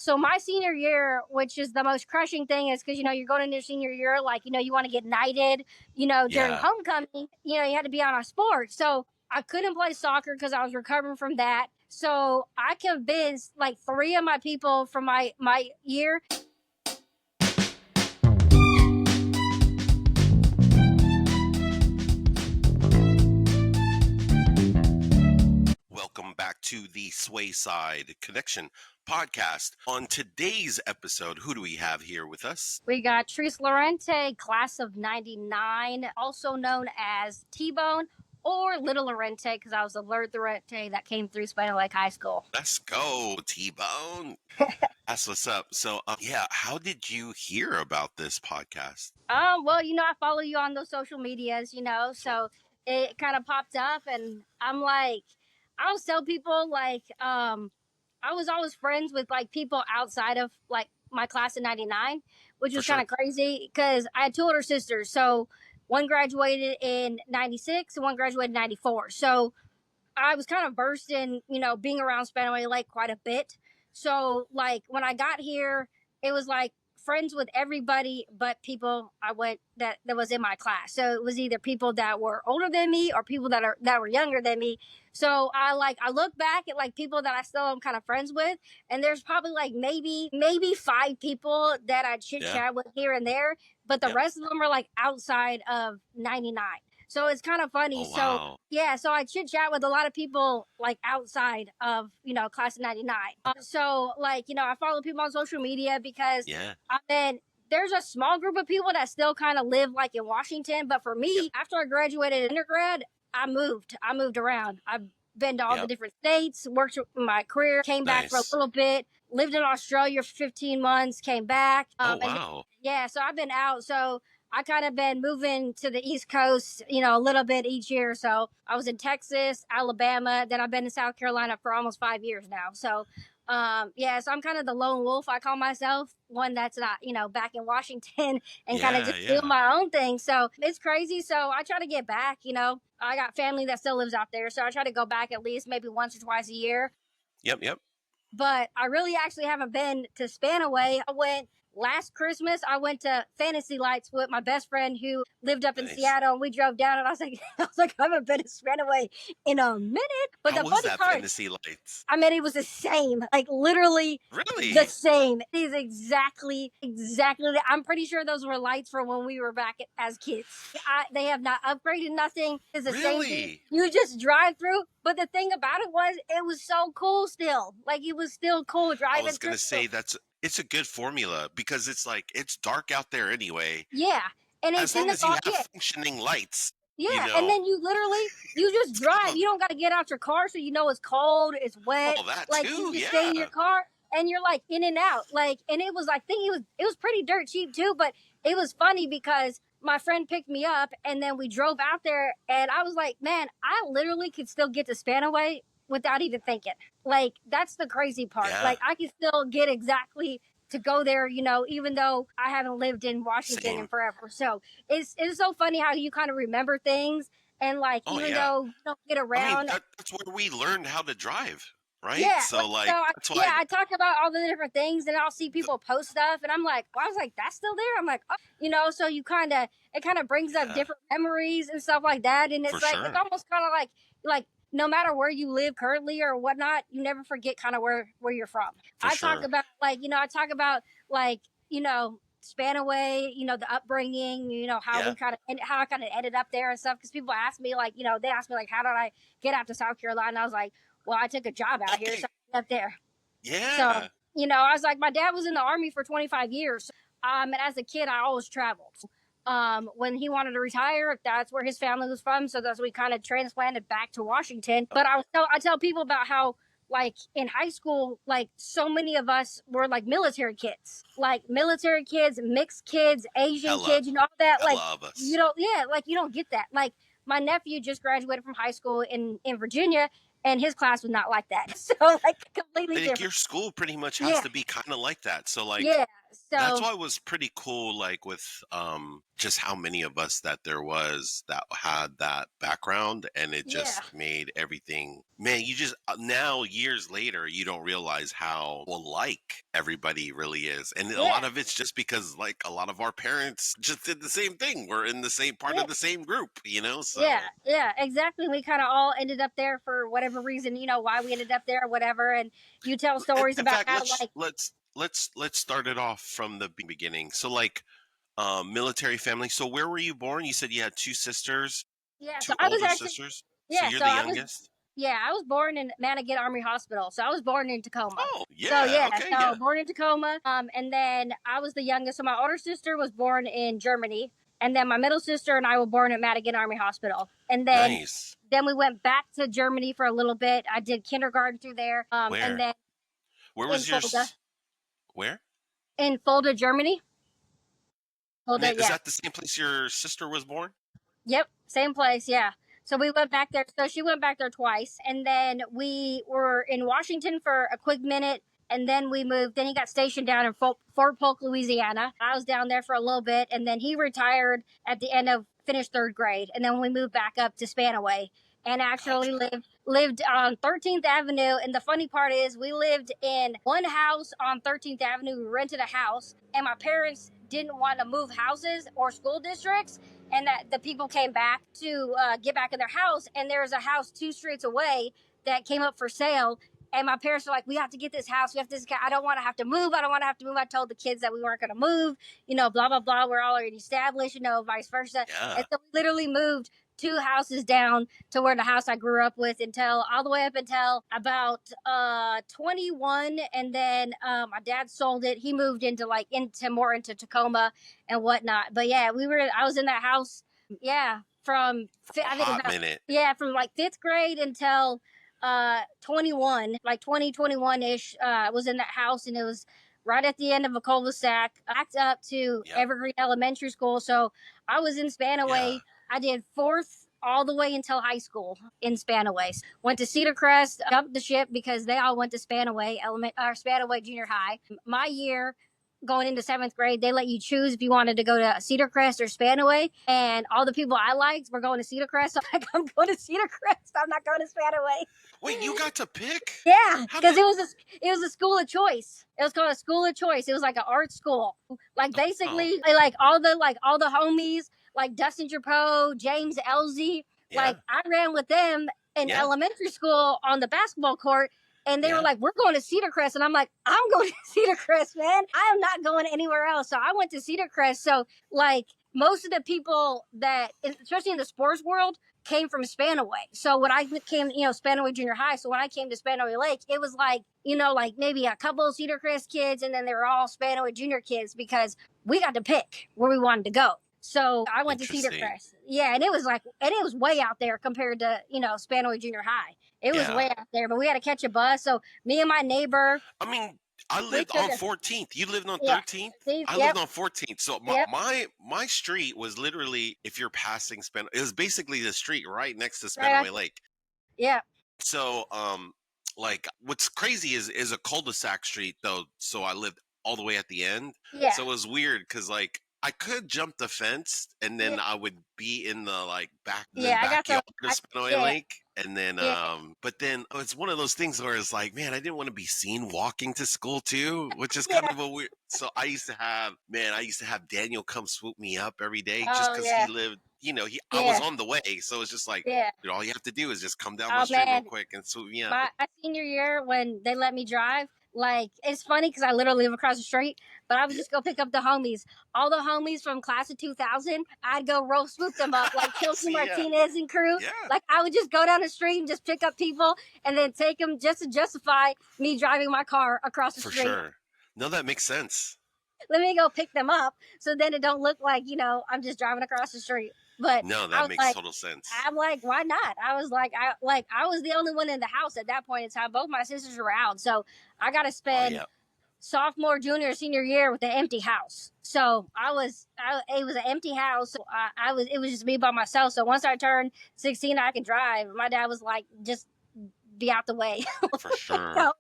So my senior year, which is the most crushing thing, is because you're going into your senior year, like you want to get knighted, during Yeah. homecoming, you had to be on a sport. So I couldn't play soccer because I was recovering from that. So I convinced like three of my people from my year. Welcome back to the Swayside Connection podcast. On today's episode, who do we have here with us? We got Laurente, class of '99, also known as T-Bone or Little Laurente, because I was the Laurente that came through Spanaway High School. Let's go, T-Bone. That's what's up. So, how did you hear about this podcast? Well, I follow you on those social medias, so it kind of popped up, and I'm like, I always tell people like, I was always friends with like people outside of like my class of '99, which was kind of crazy because I had two older sisters. So one graduated in '96 and one graduated in '94. So I was kind of versed in, being around Spanaway Lake quite a bit. So like when I got here, it was like friends with everybody but people I went that was in my class. So it was either people that were older than me or people that were younger than me. So I look back at like people that I still am kind of friends with, and there's probably like maybe five people that I chit chat with here and there, but the rest of them are like outside of '99. So it's kind of funny. Oh, wow. So I chit chat with a lot of people like outside of, class of '99. So like, I follow people on social media because there's a small group of people that still kind of live like in Washington. But for me, after I graduated undergrad, I moved around. I've been to all the different states, worked my career, came back for a little bit, lived in Australia for 15 months, came back. Wow. So I've been out. So I kind of been moving to the East Coast, a little bit each year. So I was in Texas, Alabama, then I've been in South Carolina for almost 5 years now. So, so I'm kind of the lone wolf. I call myself one that's not, back in Washington and kind of just doing my own thing. So it's crazy. So I try to get back, I got family that still lives out there. So I try to go back at least maybe once or twice a year. Yep. But I really actually haven't been to Spanaway. I went last Christmas. I went to Fantasy Lights with my best friend who lived up in Seattle, and we drove down. And I was like, I haven't been to Spanaway in a minute. But How the was funny that part, Fantasy Lights? I mean, it was the same, like literally the same. It is exactly. I'm pretty sure those were lights from when we were back as kids. They have not upgraded nothing. It's the same thing. You just drive through. But the thing about it was so cool still. Like it was still cool driving. I was gonna say it's a good formula because it's like it's dark out there anyway. Yeah, and as long as you have functioning lights. Yeah, and then you just drive. You don't got to get out your car, so it's cold, it's wet. Oh, that like too, you just stay in your car, and you're like in and out. Like, and it was I think it was pretty dirt cheap too. But it was funny because my friend picked me up, and then we drove out there, and I was like, man, I literally could still get to Spanaway without even thinking. Like that's the crazy part. Like I can still get exactly to go there, even though I haven't lived in Washington in forever. So it's so funny how you kind of remember things, and like even though you don't get around. I mean, that's where we learned how to drive, right? Yeah. So that's why. Yeah, I talk about all the different things, and I'll see people post stuff, and I'm like, well, I was like, that's still there. I'm like, oh, so it kind of brings up different memories and stuff like that, and it's it's almost kind of like. No matter where you live currently or whatnot, you never forget kind of where you're from. Talk about I talk about Spanaway, the upbringing, how I kind of ended up there and stuff. Because people ask me they ask me how did I get out to South Carolina? I was like, well, I took a job out here, so I ended up there. Yeah. So I was like, my dad was in the Army for 25 years. And as a kid, I always traveled. When he wanted to retire, that's where his family was from. So that's we kind of transplanted back to Washington. But I tell people about how like in high school, like so many of us were like military kids, mixed kids, Asian kids, all that. You don't get that. Like my nephew just graduated from high school in Virginia, and his class was not like that. So like completely different. Your school pretty much has to be kind of like that. So That's So why it was pretty cool, like with just how many of us that there was that had that background, and it yeah, just made everything. Man, you just now years later, you don't realize how alike everybody really is, and a yeah, lot of it's just because like a lot of our parents just did the same thing. We're in the same part yeah. of the same group, you know. Yeah, So yeah, exactly. We kind of all ended up there for whatever reason, why we ended up there or whatever. And you tell stories in about fact, how, let's like, let's let's start it off from the beginning. So like military family. So where were you born? You said you had two sisters, yeah, so two I was older actually, sisters. So yeah, you're so the I was, youngest? yeah, I was born in Manigat Army Hospital. So I was born in Tacoma. Oh, So yeah. yeah, Okay, so yeah. born in Tacoma. And then I was the youngest. So my older sister was born in Germany. And then my middle sister and I were born at Madigan Army Hospital. And Nice. then we went back to Germany for a little bit. I did kindergarten through there. And Where? then Where in was your Fulda, where? Germany. Fulda, Is yeah. that the same place your sister was born? Yep, same place. Yeah. So we went back there. So she went back there twice, and then we were in Washington for a quick minute, and then we moved. Then he got stationed down in Fort Polk, Louisiana. I was down there for a little bit, and then he retired at the end of finished third grade, and then we moved back up to Spanaway, and actually Gotcha. lived on 13th Avenue. And the funny part is, we lived in one house on 13th Avenue. We rented a house, and my parents didn't want to move houses or school districts, and that the people came back to get back in their house, and there was a house 2 streets away that came up for sale. And my parents were like, we have to get this house. We have this. I don't want to have to move. I don't want to have to move. I told the kids that we weren't going to move. Blah blah blah. We're already established. Vice versa. And Yeah. so we literally moved 2 houses down to where the house I grew up with until all the way up until about 21. And then my dad sold it. He moved into Tacoma and whatnot. But yeah, I was in that house, yeah, from For a I think hot about, minute. yeah, from like fifth grade until 21, like 2021 ish. Was in that house, and it was right at the end of a cul-de-sac, backed up to Yep. Evergreen Elementary School. So I was in Yeah. Spanaway. I did fourth all the way until high school in Spanaway. Went to Cedar Crest, jumped the ship because they all went to Spanaway Junior High. My year, going into seventh grade, they let you choose if you wanted to go to Cedar Crest or Spanaway. And all the people I liked were going to Cedar Crest. So I'm going to Cedar Crest. I'm not going to Spanaway. Wait, you got to pick? Yeah, How because did it was a school of choice. It was called a school of choice. It was like an art school. Like Oh, basically, like all the homies, like Dustin Chapeau, James Elzy. yeah. Like I ran with them in Yeah. elementary school on the basketball court, and they were Yeah. like, "We're going to Cedar Crest," and I'm like, "I'm going to Cedar Crest, man. I am not going anywhere else." So I went to Cedar Crest. So like most of the people that, especially in the sports world, came from Spanaway. So when I came, Spanaway Junior High. So when I came to Spanaway Lake, it was like, like maybe a couple of Cedar Crest kids, and then they were all Spanaway Junior kids because we got to pick where we wanted to go. So I went to Cedar Interesting. Crest. Yeah, and it was way out there compared to, Spanaway Junior High. It was Yeah. way out there, but we had to catch a bus. So me and my neighbor, I mean, I we lived took on a, 14th. You lived on yeah. 13th? See, I lived yep, on 14th. So my yep, my street was literally if you're passing it was basically the street right next to right, Spanaway Lake. yeah, So like what's crazy is a cul-de-sac street though, so I lived all the way at the end. yeah, So it was weird cuz like I could jump the fence and yeah, then I would be in the like yeah. I got backyard of Spanaway yeah, Lake, and then yeah, but then it's one of those things where it's like, man, I didn't want to be seen walking to school too, which is kind yeah. of a weird. So I used to have Daniel come swoop me up every day just Oh cuz he yeah, lived, I was yeah, on the way, so it's just like, yeah. all you have to do is just come down the Oh street real man, quick and swoop me up. my senior year when they let me drive, like it's funny because I literally live across the street, but I would Yeah. just go pick up the homies. All the homies from class of 2000, I'd go roll swoop them up like Chelsea See, yeah. Martinez and crew. Yeah, Like I would just go down the street and just pick up people and then take them just to justify me driving my car across the for street. sure. No, that makes sense. Let me go pick them up so then it don't look like I'm just driving across the street. But No, I that was makes like, total sense. I'm like, why not? I was like, I was the only one in the house at that point in time. Both my sisters were out, so I got to Oh spend yeah. sophomore, junior, senior year with an empty house. So it was an empty house. So it was just me by myself. So once I turned 16, I could drive. My dad was like, just be out the way. For sure. So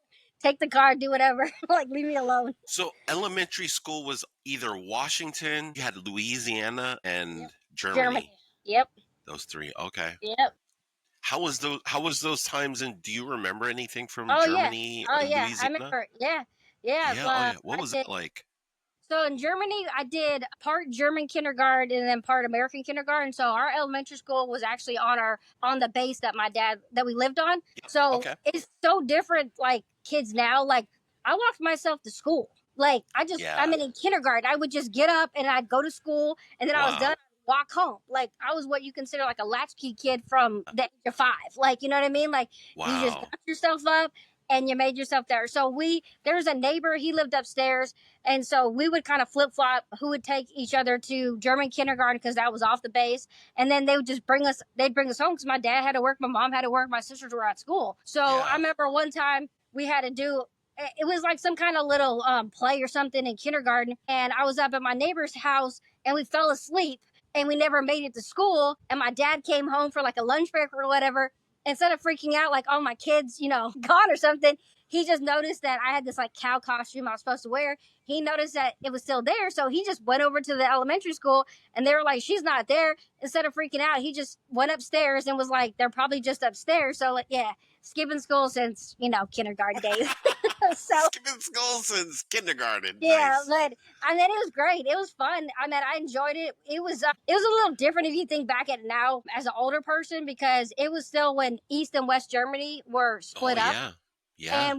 take the car, do whatever. Like, leave me alone. So elementary school was either Washington, you had Louisiana, Yep. and Germany. Germany. Yep. Those three. Okay. Yep. How was those times, and do you remember anything from Oh yeah. Germany Oh and yeah. I Louisiana? remember. Yeah. Yeah. Yeah, oh yeah. What I was did. that like? So in Germany, I did part German kindergarten and then part American kindergarten. So our elementary school was actually on the base that we lived on. Yeah. So Okay. it's so different. Like kids now, like I walked myself to school. Like I Yeah. mean, in kindergarten, I would just get up and I'd go to school, and then I was done. Wow. Walk home. Like I was what you consider like a latchkey kid from the age of 5. Like you know what I mean? Like you just Wow. got yourself up and you made yourself there. So there's a neighbor. He lived upstairs, and so we would kind of flip flop who would take each other to German kindergarten because that was off the base. And then they'd bring us home because my dad had to work, my mom had to work, my sisters were at school. So I Yeah. remember one time we had to do, it was like some kind of little play or something in kindergarten. And I was up at my neighbor's house and we fell asleep and we never made it to school. And my dad came home for like a lunch break or whatever. Instead of freaking out like, oh, my kid's, gone or something, he just noticed that I had this like cow costume I was supposed to wear. He noticed that it was still there. So he just went over to the elementary school and they were like, she's not there. Instead of freaking out, he just went upstairs and was like, they're probably just upstairs. So, like, yeah, skipping school since, kindergarten days. So, Skipping school since kindergarten. yeah, Nice. but I mean, it was great. It was fun. I mean, I enjoyed it. It was a little different if you think back at it now as an older person because it was still when East and West Germany were Oh split up, yeah. Yeah. and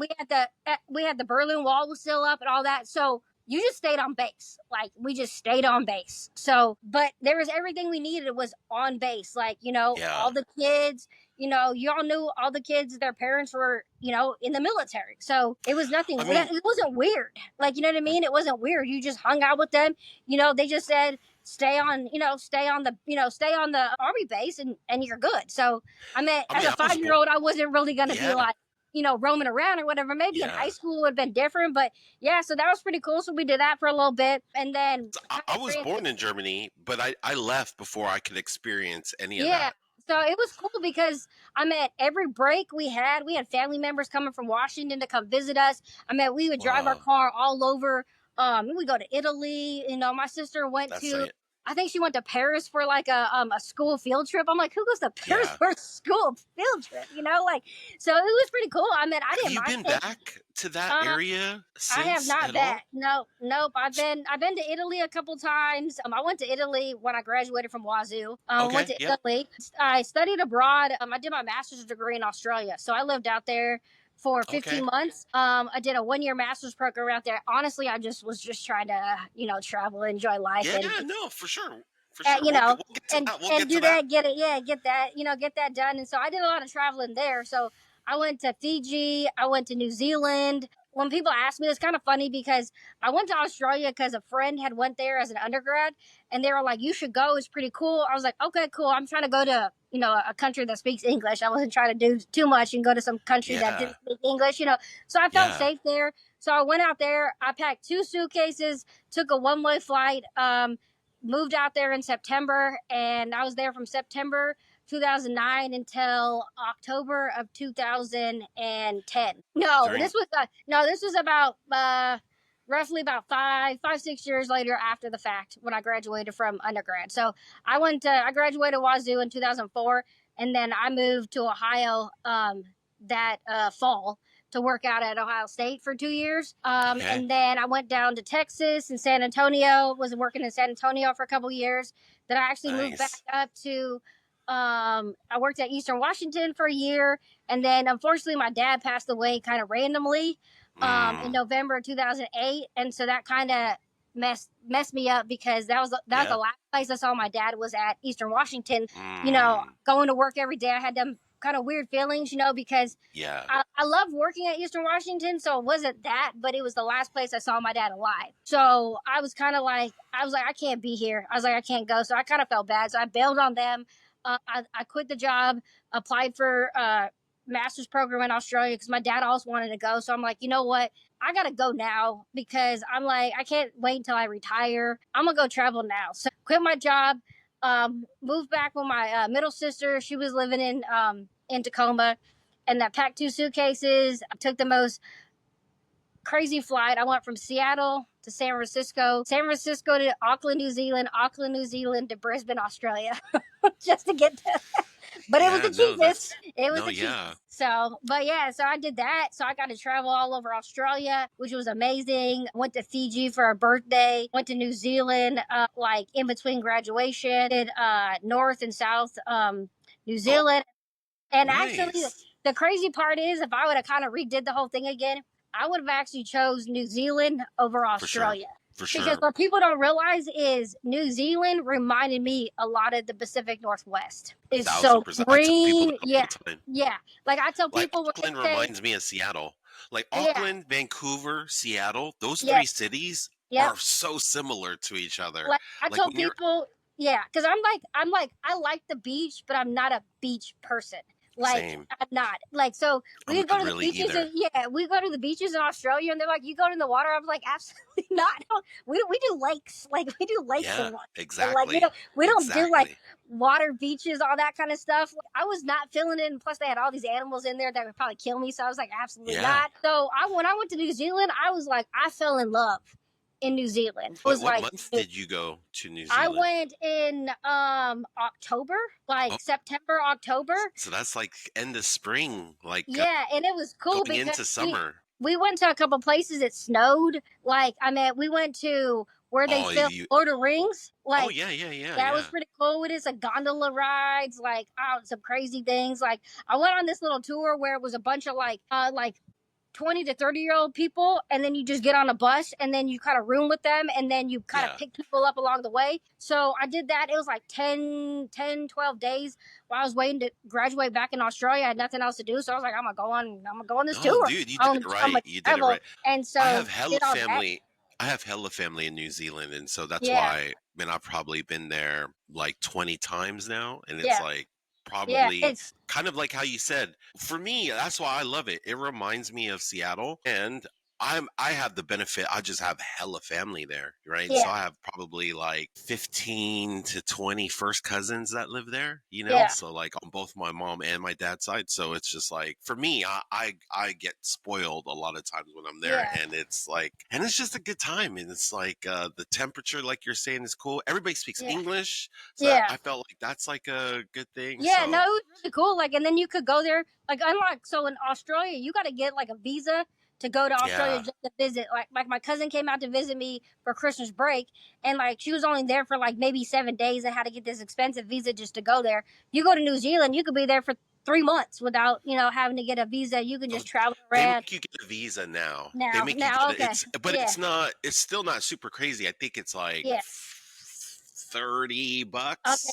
we had the Berlin Wall was still up and all that. So you just stayed on base. Like we just stayed on base. So, but there was everything we needed was on base. Like Yeah. all the kids. You all knew all the kids. Their parents were in the military. So it was nothing. I mean, It wasn't weird. Like you know what I mean. It wasn't weird. You just hung out with them. They just said stay on the army base and you're good. So I mean, I as mean, a I was 5-year old, I wasn't really gonna be yeah. like roaming around or whatever. Maybe in Yeah. high school would have been different, but yeah, so that was pretty cool. So we did that for a little bit, and then So kind I of was born in Germany, but I left before I could experience any of yeah. that. So it was cool because I mean, every break we had family members coming from Washington to come visit us. I mean, we would drive our Wow. car all over. We go to Italy. My sister went That's to. it. I think she went to Paris for like a school field trip. I'm like, who goes to Paris Yeah. for a school field trip? Like, so it was pretty cool. I mean, I Have didn't you mind been it. back to that Uh, area I have since not at been. all? No, nope. I've been to Italy a couple times. I went to Italy when I graduated from Wazoo. Went Okay. to Yep. Italy. I studied abroad. I did my master's degree in Australia, so I lived out there for Okay. 15 months. I did a 1-year master's program out there. Honestly, I just was just trying to travel, enjoy life, Yeah. and No, for sure. For uh, sure. you know, We'll get to and that. We'll and get to do that. that, get it, yeah, get that done. And so I did a lot of traveling there. So I went to Fiji, I went to New Zealand. When people ask me, it's kind of funny because I went to Australia because a friend had went there as an undergrad, and they were like, "You should go. It's pretty cool." I was like, "Okay, cool. I'm trying to go to a country that speaks English. I wasn't trying to do too much and go to some country that Yeah. didn't speak English, So I felt Yeah. safe there. So I went out there. I packed 2 suitcases, took a one-way flight. Moved out there in September, and I was there from September 2009 until October of 2010. During. No, this was about roughly about 5, 6 years later after the fact when I graduated from undergrad. So I graduated Wazoo in 2004, and then I moved to Ohio that fall to work out at Ohio State for 2 years. Okay. And then I went down to Texas and San Antonio, was working in San Antonio for a couple years. Then I actually moved back Nice. up to, I worked at Eastern Washington for a year. And then unfortunately, my dad passed away kind of randomly in Mm, November of 2008. And so that kind of messed me up because that was yeah. the last place I saw my dad was at Eastern Washington. Mm, Going to work every day, I had them kind of weird feelings, because yeah. I love working at Eastern Washington, so it wasn't that, but it was the last place I saw my dad alive. So I was kind of like, I can't be here. I was like, I can't go. So I kind of felt bad. So I bailed on them. I quit the job, applied for a master's program in Australia because my dad also wanted to go. So I'm like, you know what? I gotta go now because I'm like, I can't wait until I retire. I'm gonna go travel now. So quit my job, moved back with my middle sister. She was living in Tacoma, and I packed 2 suitcases. I took the most crazy flight. I went from Seattle to San Francisco, San Francisco to Auckland, New Zealand, Auckland, New Zealand to Brisbane, Australia, just to get to. But it was Yeah, the no, cheapest. that's It was no, the yeah. cheapest. So, but yeah, so I did that. So I got to travel all over Australia, which was amazing. Went to Fiji for a birthday. Went to New Zealand, like in between graduation. Did North and South New Oh, Zealand. And actually, nice. the crazy part is, if I would have kind of redid the whole thing again, I would have actually chose New Zealand over For sure. Australia. For Because sure. what people don't realize is New Zealand reminded me a lot of the Pacific Northwest. It's so 1,000%. I tell people green. that all Yeah. the time. Yeah. Like I tell Like people when they Auckland say, reminds me of Seattle. Like yeah, Auckland, Vancouver, Seattle, those yeah, three cities yep. are so similar to each other. Like I Like told when you're people, yeah, because I'm like I like the beach, but I'm not a beach person. Like same. I'm not like so I'm we go not to the really beaches either. and yeah we go to the beaches in Australia and they're like you go in the water. I'm like absolutely not. We do lakes like we do lakes Yeah, and one. Like exactly. we don't do like Exactly. water beaches all that kind of stuff. I was not feeling it, and plus they had all these animals in there that would probably kill me. So I was like absolutely Yeah. not. So I when I went to New Zealand, I was like I fell in love in New Zealand. It was What like month did you go to New I Zealand? went in October, Oh, like September, October. so that's like end of spring, like Yeah, and it was cool going because into summer. we went to a couple places it snowed. Like I mean, we went to where they Oh, filmed you. Lord of the Rings. Oh, Like yeah, yeah, yeah, that was yeah. pretty cool. We did some gondola rides, like some crazy things. Like I went on this little tour where it was a bunch of like 20 to 30-year-old people, and then you just get on a bus and then you kind of room with them and then you kind of Yeah. pick people up along the way. So I did that. It was like 10, 12 days while I was waiting to graduate back in Australia. I had nothing else to do, so I was like I'm gonna go on this No, tour. dude, you did it I'm right. a You did it travel, right. and I so have hella did all that. family. I have hella family in New Zealand, and so that's Yeah, why, man, I've probably been there like 20 times now, and it's yeah, like yeah. probably It's kind of like how you said. For me, that's why I love it. It reminds me of Seattle, and I have the benefit. I just have hella family there, right? So yeah, I have probably like 15 to 20 first cousins that live there, you know? yeah, So like on both my mom and my dad's side. So it's just like for me, I get spoiled a lot of times when I'm there, yeah, and it's like and it's just a good time, and it's like the temperature, like you're saying, is cool. Everybody speaks yeah, English, so yeah. I felt like that's like a good thing. Yeah, no, So it was really cool. Like, and then you could go there. Like, unlike so in Australia, you got to get like a visa to go to Australia yeah. just to visit. Like my cousin came out to visit me for Christmas break, and like she was only there for like maybe 7 days and had to get this expensive visa just to go there. You go to New Zealand, you could be there for 3 months without having to get a visa. You can Oh, just travel they around. make you get a visa now. They Now, make you now, get it. okay, But yeah, it's still not super crazy. I think it's like yeah. Okay, $30.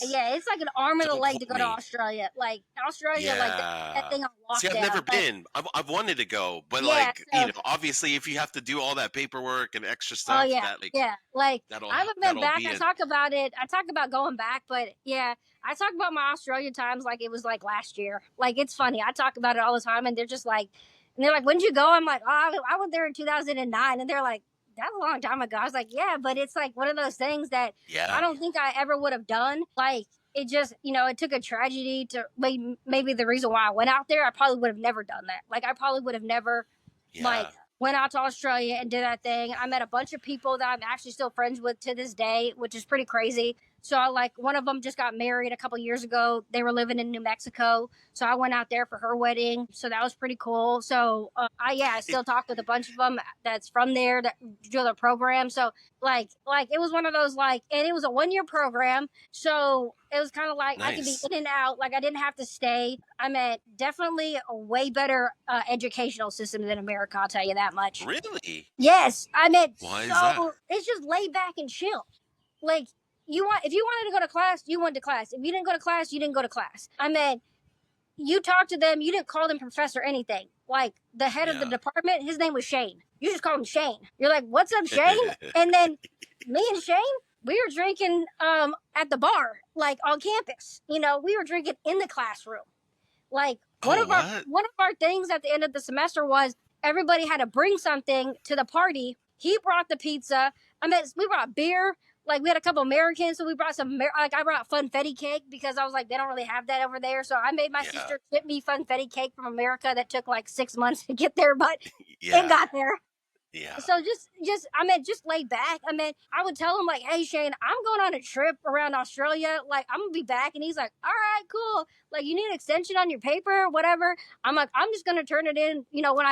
yeah, it's like an arm and a Don't leg to quote go to me. Australia. Like Australia, like that Yeah. thing on See, I've never lockdown. Like, been. I've wanted to go, but yeah, like, so obviously if you have to do all that paperwork and extra oh stuff, yeah, that like yeah. Like that'll I haven't been that'll back. be I it. talk about it. I talk about going back, but yeah, I talk about my Australia times like it was like last year. Like it's funny. I talk about it all the time, and they're just like, and they're like, "When did you go?" I'm like, "Oh, I went there in 2009," and they're like, "That's a long time ago." I was like, "Yeah, but it's like one of those things that I Yeah. don't think I ever would have done." Like it just, it took a tragedy to maybe the reason why I went out there. I probably would have never done that. Like I probably would have never like Yeah. went out to Australia and did that thing. I met a bunch of people that I'm actually still friends with to this day, which is pretty crazy. So I like one of them just got married a couple years ago. They were living in New Mexico, so I went out there for her wedding. So that was pretty cool. So I It, still talk with a bunch of them that's from there that do the program. So like it was one of those and it was a 1 year program. So it was kind of like I could be nice. in and out. Like I didn't have to stay. I'm at definitely a way better educational system than America. I'll tell you that much. Really? Yes, I mean, Why is that? so it's just laid back and chill. Like if you wanted to go to class, you went to class. If you didn't go to class, you didn't go to class. I mean, you talked to them, you didn't call them professor anything. Like the head of the Yeah. department, his name was Shane. You just called him Shane. You're like, "What's up, Shane?" And then me and Shane, we were drinking at the bar, like on campus. We were drinking in the classroom. Like Oh, what? one of our things at the end of the semester was everybody had to bring something to the party. He brought the pizza. I mean, we brought beer. Like we had a couple Americans, so we brought like I brought funfetti cake because I was like they don't really have that over there. So I made my Yeah. sister ship me funfetti cake from America that took like 6 months to get there, but it Yeah. got there. Yeah. So just laid back. I would tell him like, "Hey Shane, I'm going on a trip around Australia. Like, I'm gonna be back." And he's like, "All right, cool. Like, you need an extension on your paper, whatever." I'm like, "I'm just gonna turn it in, when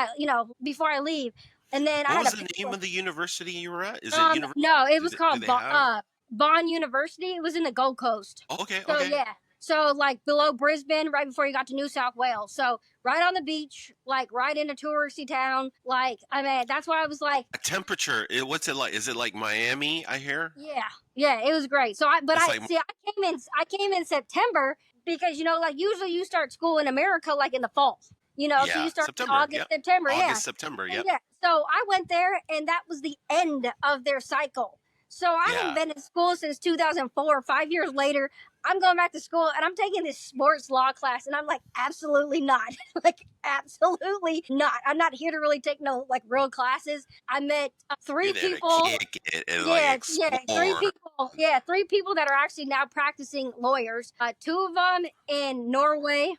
before I leave." And then I What had was a the name paper. of the university you were at? Is it university? No, it Do was do called they have? Bond University. It was in the Gold Coast. Oh, okay, So okay. yeah, so like below Brisbane, right before you got to New South Wales. So right on the beach, like right in a touristy town. Like, that's why I was like, A temperature. What's it like? Is it like Miami? I hear yeah, yeah, it was great. So it's like I came in September because like usually you start school in America like in the fall. So yeah, you start in September. August, Yep, September, yeah. August, September. And Yep. yeah, so I went there, and that was the end of their cycle. So I hadn't Yeah. been in school since 2004. 5 years later, I'm going back to school, and I'm taking this sports law class, and I'm like, absolutely not, like absolutely not. I'm not here to really take no like real classes. I met three You're there to people. kick it and like Yeah, yeah, three explore. people. Yeah, three people that are actually now practicing lawyers. Two of them in Norway,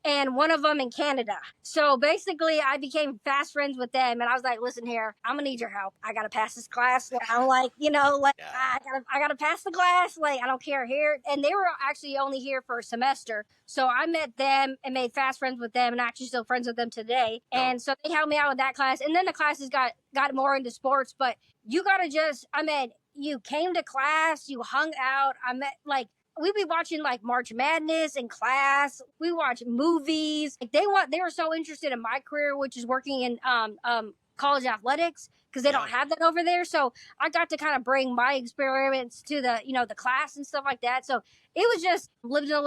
and one of them in Canada. So basically, I became fast friends with them, and I was like, "Listen here, I'm gonna need your help. I gotta pass this class. Like, I'm like, like Yeah. I gotta pass the class. Like, I don't care here." And they were actually only here for a semester, so I met them and made fast friends with them, and actually still friends with them today. No. And so they helped me out with that class, and then the classes got more into sports. But you gotta you came to class, you hung out. I met like we'd be watching like March Madness in class. We watch movies. Like they were so interested in my career, which is working in college athletics because they Yeah. don't have that over there. So I got to kind of bring my experiments to the class and stuff like that. So it was just lived in a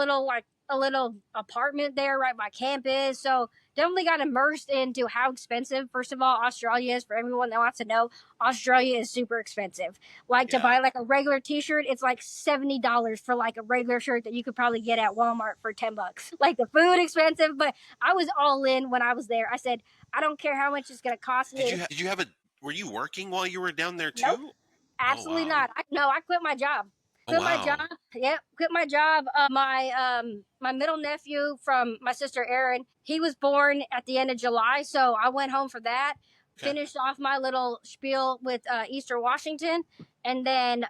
little apartment there right by campus. So definitely got immersed into how expensive, first of all, Australia is. For everyone that wants to know, Australia is super expensive. Like to Yeah. buy like a regular T-shirt, it's like $70 for like a regular shirt that you could probably get at Walmart for $10. Like the food expensive, but I was all in when I was there. I said, I don't care how much it's gonna cost Did me. you did you have a were you working while you were down there Nope, too? Oh absolutely wow. not. No, I quit my job. Oh Quit my job. wow. Yep, quit my job. My middle nephew from my sister Erin, he was born at the end of July, so I went home for that. Okay. Finished off my little spiel with Eastern Washington, and then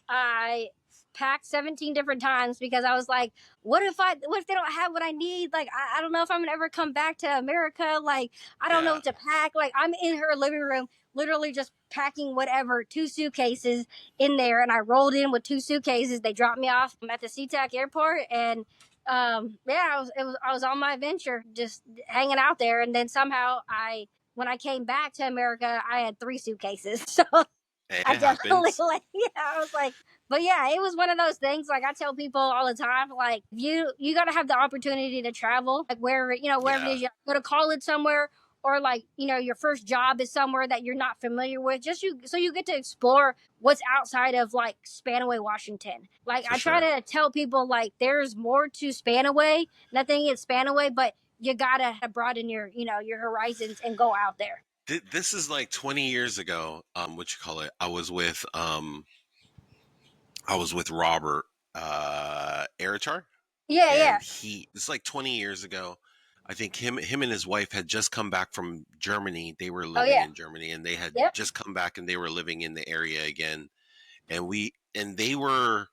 I packed 17 different times because I was like, what if they don't have what I need? Like, I don't know if I'm gonna ever come back to America. Like, I don't know Yeah. what to pack. Like, I'm in her living room, literally just packing whatever, two suitcases in there. And I rolled in with two suitcases. They dropped me off at the SeaTac airport. And yeah, I was on my adventure, just hanging out there. And then somehow when I came back to America, I had three suitcases. So It I definitely happens. like, yeah, I was like, but yeah, it was one of those things. Like I tell people all the time, like you got to have the opportunity to travel, like wherever it Yeah. is, you go to college somewhere, or like your first job is somewhere that you're not familiar with. So you get to explore what's outside of like Spanaway, Washington. Like For I try sure. to tell people like there's more to Spanaway. Nothing is Spanaway, but you gotta broaden your horizons and go out there. This is like 20 years ago. What you call it? I was with Robert Erichar, Yeah, yeah. and it's like 20 years ago. I think him and his wife had just come back from Germany. They were Oh living yeah. in Germany, and they had Yep. just come back, and they were living in the area again. And they were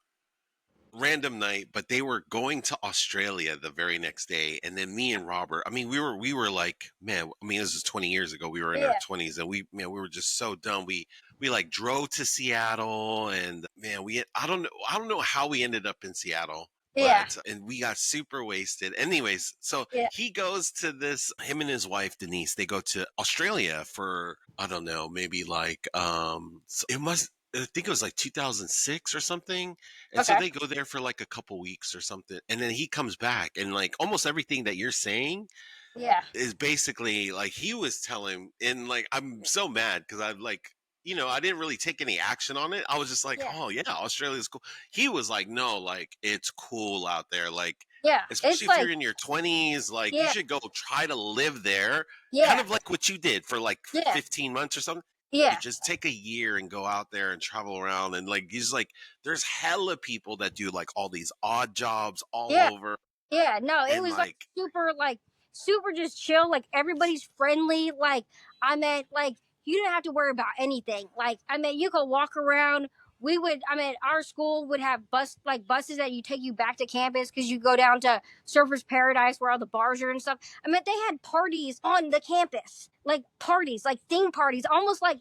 random night, but they were going to Australia the very next day. And then me and Robert, I mean, we were like, man, I mean, this is 20 years ago. We were in our Yeah. 20s, and we were just so done. We like drove to Seattle, and man, I don't know how we ended up in Seattle. Yeah. But and we got super wasted. Anyways, so Yeah. he goes to this. Him and his wife Denise. They go to Australia for I don't know, maybe like it must. I think it was like 2006 or something. And so Okay. they go there for like a couple weeks or something. And then he comes back and like almost everything that you're saying Yeah. is basically like he was telling. And like I'm so mad because I'm like, I didn't really take any action on it. I was just like, Yeah. oh yeah, Australia's cool. He was like, no, like it's cool out there. Like Yeah. It's especially if you're like, in your 20s, like you yeah. should go try to live there, kind Yeah. of like what you did for like Yeah. 15 months or something. You Yeah. just take a year and go out there and travel around, and like he's like there's hella people that do like all these odd jobs all Yeah. over, Yeah. No, it and was like like super, like super just chill. Like everybody's friendly. Like I mean, like you didn't have to worry about anything. Like I mean, you could walk around. Our school would have buses that you take you back to campus because you go down to Surfers Paradise where all the bars are and stuff. I mean, they had parties on the campus, like parties, like theme parties, almost like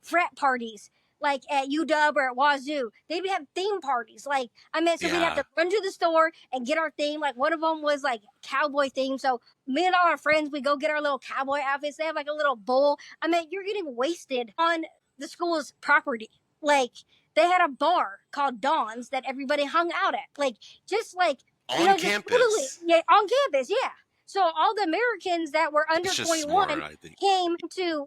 frat parties, like at UW or at Wazoo. They would have theme parties. Like, I mean, so we'd have Yeah. to run to the store and get our theme. Like, one of them was like cowboy theme. So me and all our friends, we go get our little cowboy outfits. They have like a little bowl. I mean, you're getting wasted on the school's property. Like, they had a bar called Dawn's that everybody hung out at. Like, just like, On just totally, campus. yeah, on campus, yeah. So all the Americans that were under It's just 21 smart, I think. came to,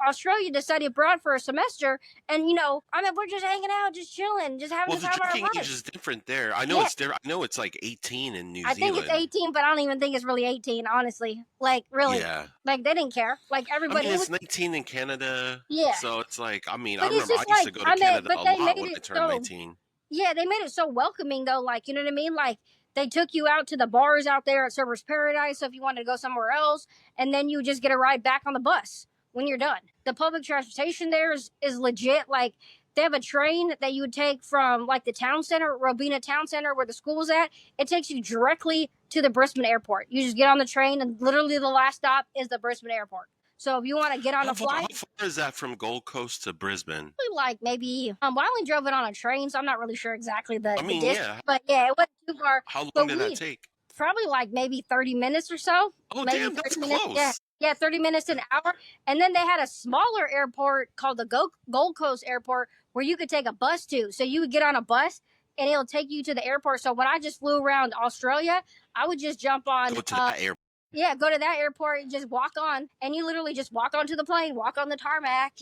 Australia to study abroad for a semester. And, we're just hanging out, just chilling, just having Well, the the time of our drinking age lives. is different there. I know Yeah. it's there. I know it's like 18 in New I think it's Zealand. 18, but I don't even think it's really 18, honestly. Like, really. Yeah. Like, they didn't care. Like, I everybody. mean, It it's was, 19 in Canada. yeah. So it's like, I mean, I But it's remember I just used to like, go to Canada but a they lot made when I it turned so, 19. yeah, they made it so welcoming, though. Like, you know what I mean? Like, they took you out to the bars out there at Surfers Paradise. So if you wanted to go somewhere else, and then you just get a ride back on the bus when you're done. The public transportation there is legit. Like, they have a train that you would take from like the town center, Robina Town Center, where the school's at. It takes you directly to the Brisbane airport. You just get on the train, and literally the last stop is the Brisbane airport. So if you want to get on How a far, how flight, far is that from Gold Coast to Brisbane? like maybe well, I only drove it on a train, so I'm not really sure exactly I the mean, distance. yeah. But yeah, it wasn't too far. How long But did that we take? probably like maybe 30 minutes or so. Oh, Maybe damn, that's 30 minutes. Yeah. close. Yeah, 30 minutes to an hour. And then they had a smaller airport called the Gold Coast Airport where you could take a bus to. So you would get on a bus and it'll take you to the airport. So when I just flew around Australia, I would just jump on Go to that airport. yeah, go to that airport and just walk on. And you literally just walk onto the plane, walk on the tarmac,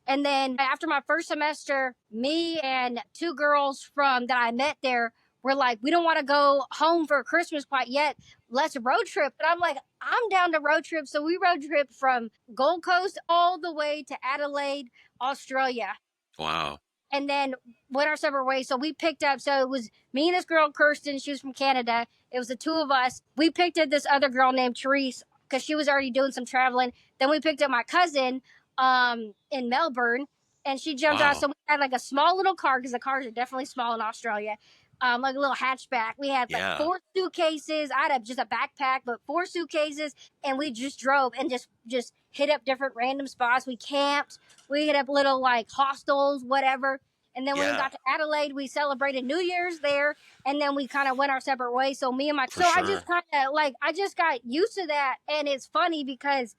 And then after my first semester, me and two girls from that I met there were like, we don't want to go home for Christmas quite yet. Let's road trip. And I'm like, I'm down to road trip. So we road trip from Gold Coast all the way to Adelaide, Australia. Wow. And then went our separate ways. So we picked up, so it was me and this girl, Kirsten. She was from Canada. It was the two of us. We picked up this other girl named Therese because she was already doing some traveling. Then we picked up my cousin in Melbourne, and she jumped on. Wow. So we had like a small little car because the cars are definitely small in Australia. Like a little hatchback. We had like Yeah. 4 suitcases. I had just a backpack, but 4 suitcases, and we just drove and just hit up different random spots. We camped. We hit up little like hostels, whatever. And then when we Yeah. got to Adelaide, we celebrated New Year's there, and then we kind of went our separate ways. So me and my For so I sure. just kind of like I just got used to that, and it's funny because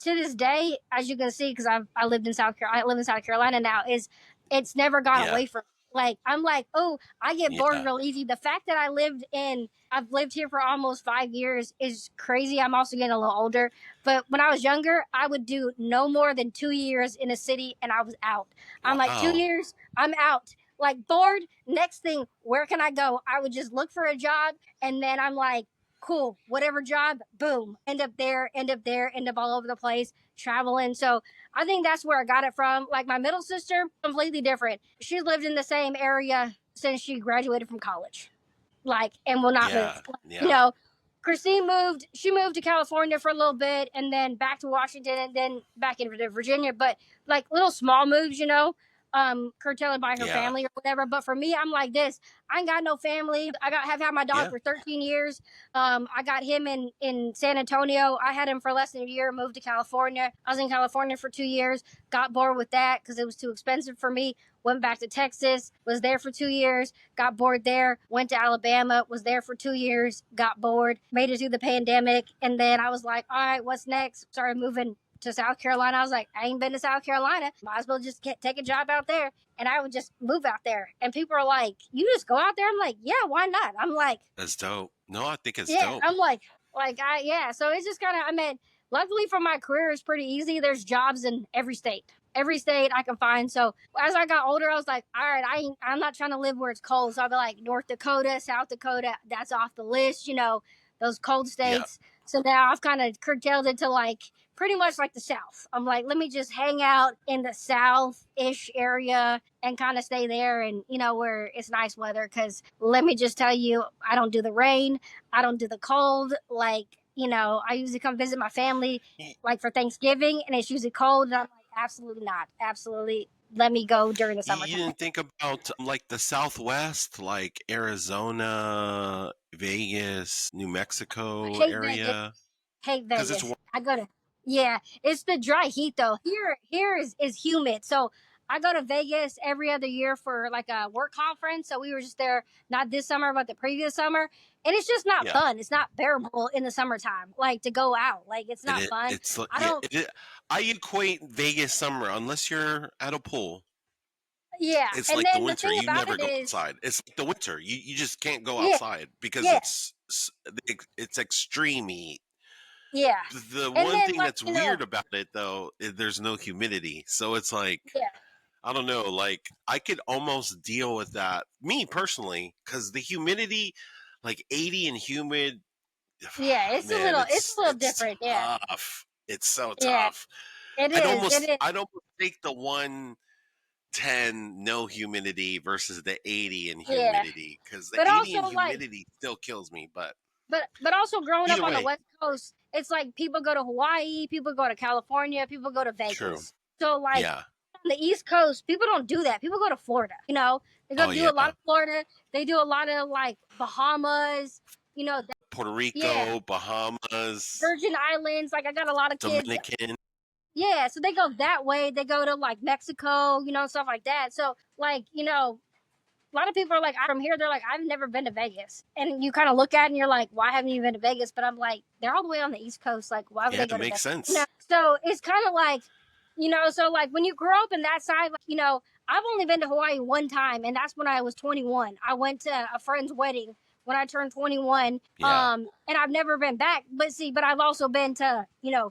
to this day, as you can see, because I lived in South Carolina, I live in South Carolina now, is it's never gone Yeah. away from me. Like I'm like, oh, I get bored Yeah. real easy. The fact that I've lived here for almost 5 years is crazy. I'm also getting a little older, but when I was younger, I would do no more than 2 years in a city, and I was out. I'm like 2 Wow. years, I'm out. Like bored. Next thing, where can I go? I would just look for a job, and then I'm like, cool, whatever job, boom, end up there, end up all over the place, traveling. So I think that's where I got it from. Like my middle sister, completely different. She lived in the same area since she graduated from college, like, and will not Yeah. move. Yeah. Christine she moved to California for a little bit and then back to Washington and then back into Virginia, but like little small moves, curtailed by her Yeah. family or whatever. But for me, I'm like this. I ain't got no family. Have had my dog Yeah. for 13 years. I got him in San Antonio. I had him for less than a year, moved to California. I was in California for 2 years, got bored with that because it was too expensive for me. Went back to Texas, was there for 2 years, got bored there, went to Alabama, was there for 2 years, got bored, made it through the pandemic. And then I was like, all right, what's next? Started moving to South Carolina. I was like, I ain't been to South Carolina. Might as well just take a job out there. And I would just move out there. And people are like, you just go out there? I'm like, yeah, why not? I'm like, That's dope. No, I think it's yeah, dope. I'm like, yeah. So it's just kind of, luckily for my career, it's pretty easy. There's jobs in every state. Every state I can find. So as I got older, I was like, all right, I'm not trying to live where it's cold. So I'll be like North Dakota, South Dakota, that's off the list, those cold states. Yeah. So now I've kind of curtailed it to like pretty much like the South. I'm like, let me just hang out in the South-ish area and kind of stay there and, where it's nice weather. Because let me just tell you, I don't do the rain. I don't do the cold. Like, I usually come visit my family like for Thanksgiving, and it's usually cold, and I'm like, absolutely not, absolutely. Let me go during the You summertime. didn't think about like the Southwest, like Arizona, Vegas, New I Mexico hate Vegas. area? Hate Because it's Vegas. I go to Yeah, it's the dry heat though. Here is humid. So I go to Vegas every other year for like a work conference. So we were just there not this summer but the previous summer. And it's just not yeah, fun. It's not bearable in the summertime. Like to go out. Like it's it not fun. it's I yeah, don't I equate Vegas summer unless you're at a pool. Yeah. It's And like the then the winter. thing You about never it go is outside. It's like the winter. You just can't go yeah, outside because yeah, it's extreme heat. yeah. The And one then thing like, that's weird about it though is there's no humidity. So it's like yeah, I don't know, like I could almost deal with that. Me personally, cuz the humidity like 80 and humid, yeah, man, it's a little it's different. Yeah. tough. It's so Yeah. tough. It is. It is. I'd almost take the 110 no humidity versus the 80 in Yeah. humidity cuz the But 80 also in like humidity still kills me, but but also growing up either on the way, West Coast, it's like people go to Hawaii, people go to California, people go to true. Vegas. So like Yeah. on the East Coast, people don't do that. People go to Florida. They go Oh do a lot yeah. of Florida. They do a lot of like Bahamas. You know, Puerto yeah, Rico, Bahamas, Virgin Islands. Like I got a lot of kids. Dominican. Yeah, so they go that way. They go to like Mexico, stuff like that. So like a lot of people are like, I'm from here. They're like, I've never been to Vegas. And you kind of look at it and you're like, why haven't you been to Vegas? But I'm like, they're all the way on the East Coast. Like, why would Yeah, they it go to makes Vegas? sense. So it's kind of like, so like when you grow up in that side, like, I've only been to Hawaii one time, and that's when I was 21. I went to a friend's wedding when I turned 21. Yeah. And I've never been back. But I've also been to,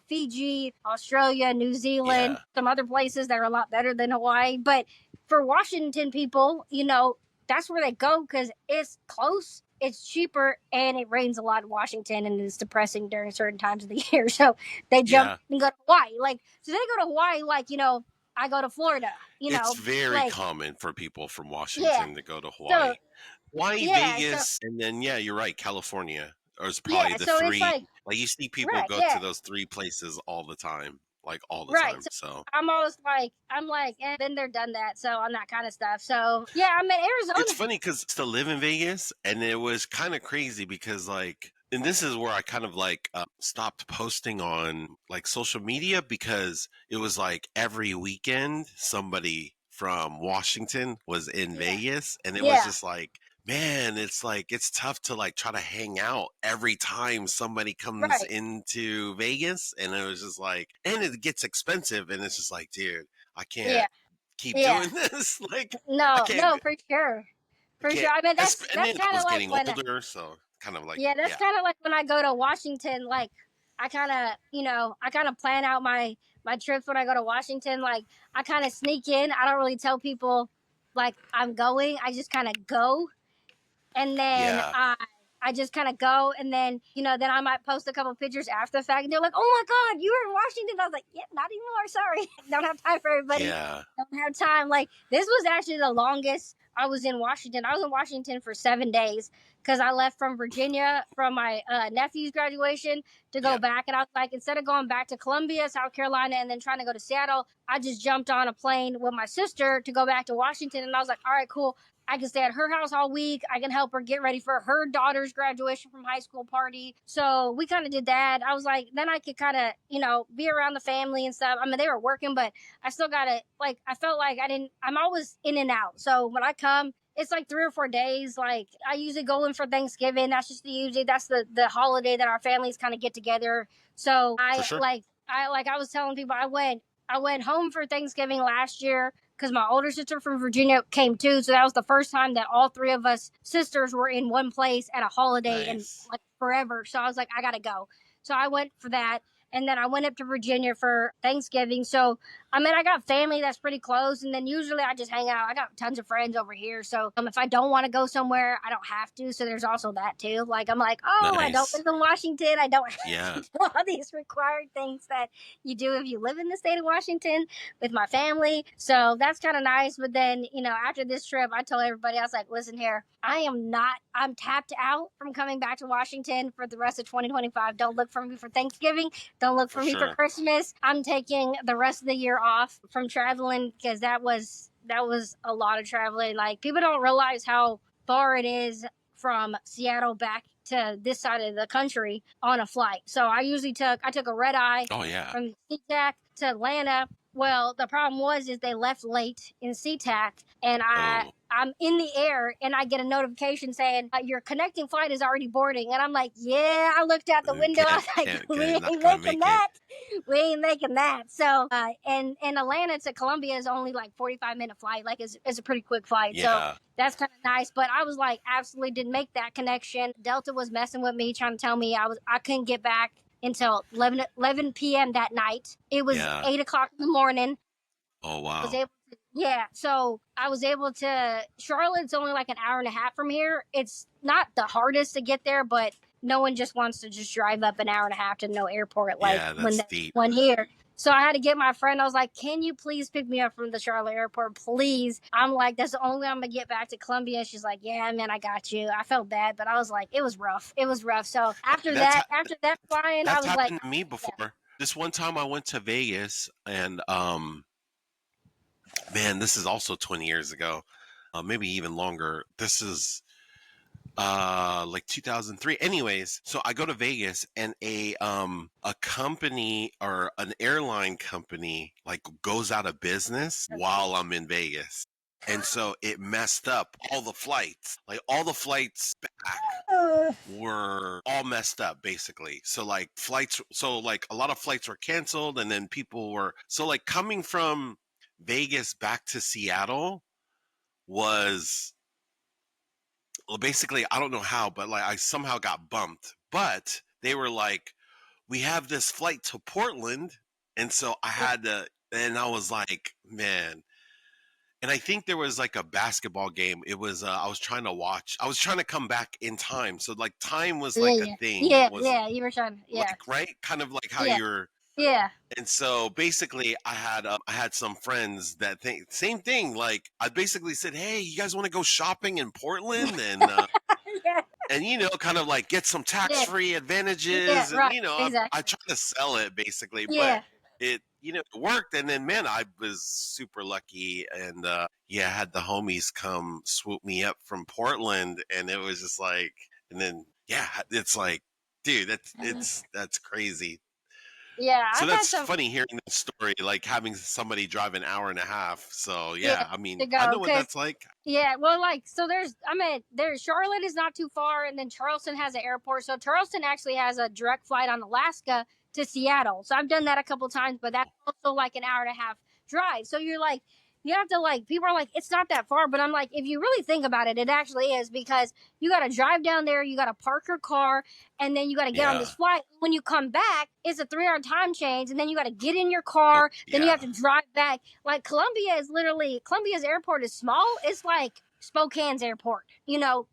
Fiji, Australia, New Zealand, Yeah. some other places that are a lot better than Hawaii. But for Washington people, that's where they go because it's close, it's cheaper, and it rains a lot in Washington, and it's depressing during certain times of the year. So they jump Yeah. and go to Hawaii. So they go to Hawaii like, I go to Florida, It's very like, common for people from yeah. Washington to go to So, Hawaii. Hawaii, yeah. So, Vegas, and then yeah, you're right, California is probably yeah. the So it's three. like, Like you see people right. go to Yeah. those three places all the time, like all the Right. time. So So I'm like, been there, done that. So on that kind of stuff. So yeah, I'm in it's Arizona. funny because to live in Vegas, and it was kind of crazy because like, and this is where I kind of like stopped posting on like social media because it was like every weekend somebody from Washington was in Yeah. Vegas, and it was Yeah. just like, man, it's like it's tough to like try to hang out every time somebody comes Right. into Vegas, and it was just like, and it gets expensive, and it's just like, dude, I Yeah. can't keep Yeah. doing this. Like, I No, can't no, for sure. I For sure. can't. I mean, And that's then I kind of was like getting when older, so kind of like yeah, that's yeah, kind of like when I go to Washington. Like, I kind of, I kind of plan out my trips when I go to Washington. Like, I kind of sneak in. I don't really tell people like I'm going. I just kind of go, and then yeah, I just kind of go, and then then I might post a couple pictures after the fact, and they're like, "Oh my God, you were in Washington!" I was like, "Yeah, not anymore. Sorry, don't have time for everybody. yeah, Don't have time." Like this was actually the longest I was in Washington. I was in Washington for 7 days because I left from Virginia from my nephew's graduation to go yep, back, and I was like, instead of going back to Columbia, South Carolina, and then trying to go to Seattle, I just jumped on a plane with my sister to go back to Washington, and I was like, "All right, cool." I can stay at her house all week. I can help her get ready for her daughter's graduation from high school party. So we kind of did that. I was like, then I could kind of, be around the family and stuff. I mean, they were working, but I still got to, like, I felt like I'm always in and out. So when I come, it's like 3 or 4 days. Like I usually go in for Thanksgiving. That's the holiday that our families kind of get together. So for sure. I was telling people I went home for Thanksgiving last year because my older sister from Virginia came too. So that was the first time that all three of us sisters were in one place at a holiday and Nice. like forever. So I was like, I gotta go. So I went for that. And then I went up to Virginia for Thanksgiving. So I mean, I got family that's pretty close, and then usually I just hang out. I got tons of friends over here, so if I don't want to go somewhere, I don't have to. So there's also that too. Like I'm like, oh, I don't Nice. live in Washington. I don't have to Yeah. do all these required things that you do if you live in the state of Washington with my family. So that's kind of nice. But then, after this trip, I told everybody, I was like, listen here, I'm tapped out from coming back to Washington for the rest of 2025. Don't look for me for Thanksgiving. Don't look For for me for sure. Christmas. I'm taking the rest of the year off from traveling because that was a lot of traveling. Like people don't realize how far it is from Seattle back to this side of the country on a flight. So I took a red eye Oh yeah. from SeaTac to Atlanta. Well, the problem is they left late in SeaTac, and Oh. I'm in the air and I get a notification saying your connecting flight is already boarding, and I'm like, yeah. I looked out the window. I was like, we Not ain't gonna making make it. that. We ain't making that. So, and Atlanta to Columbia is only like 45-minute flight. Like it's a pretty quick flight. So Yeah. that's kind of nice. But I was like, absolutely didn't make that connection. Delta was messing with me, trying to tell me I couldn't get back until 11 p.m. that night. It was Yeah. 8 o'clock in the morning. Oh I was wow. able to, yeah. So I was able to. Charlotte's only like an hour and a half from here. It's not the hardest to get there, but no one just wants to just drive up an hour and a half to no airport like Yeah, when that's there's deep. one here. So I had to get my friend. I was like, "Can you please pick me up from the Charlotte airport, please?" I'm like, "That's the only way I'm gonna get back to Columbia." She's like, "Yeah, man, I got you." I felt bad, but I was like, "It was rough. It was rough." So That's after that flying, I that's was like, happened to me yeah. before. This one time I went to Vegas and man, this is also 20 years ago. Maybe even longer. This is like 2003. Anyways, so I go to Vegas and a company or an airline company like goes out of business while I'm in Vegas. And so it messed up all the flights. Like all the flights back were all messed up basically. So like a lot of flights were canceled and then people were so like coming from Vegas back to Seattle was well, basically, I don't know how, but like I somehow got bumped. But they were like, we have this flight to Portland. And so I had to, and I was like, man. And I think there was like a basketball game. It was, I was trying to watch, I was trying to come back in time. So like time was Yeah, like a yeah, thing. It yeah, was yeah. You were trying, yeah, like, right? Kind of like how yeah, you're, yeah. and so basically, I had some friends that think same thing. Like I basically said, "Hey, you guys want to go shopping in Portland?" Yeah, And kind of like get some tax yeah, free yeah. advantages, and Right, I exactly. try to sell it basically, but Yeah, it it worked. And then man, I was super lucky, and yeah, I had the homies come swoop me up from Portland, and it was just like, and then yeah, it's like, dude, that's crazy. yeah. So I've had that's some. funny hearing that story, like having somebody drive an hour and a half. So Yeah, yeah, I mean, to I go know what because that's like. yeah. Well, like so, there's Charlotte is not too far, and then Charleston has an airport. So Charleston actually has a direct flight on Alaska to Seattle. So I've done that a couple times, but that's also like an hour and a half drive. So you're like, you have to like, people are like, it's not that far, but I'm like, if you really think about it, it actually is because you got to drive down there, you got to park your car, and then you got to get on this Yeah. flight. When you come back, it's a 3 hour time change, and then you got to get in your Oh car, then you yeah. have to drive back. Like Columbia's airport is small. It's like Spokane's airport,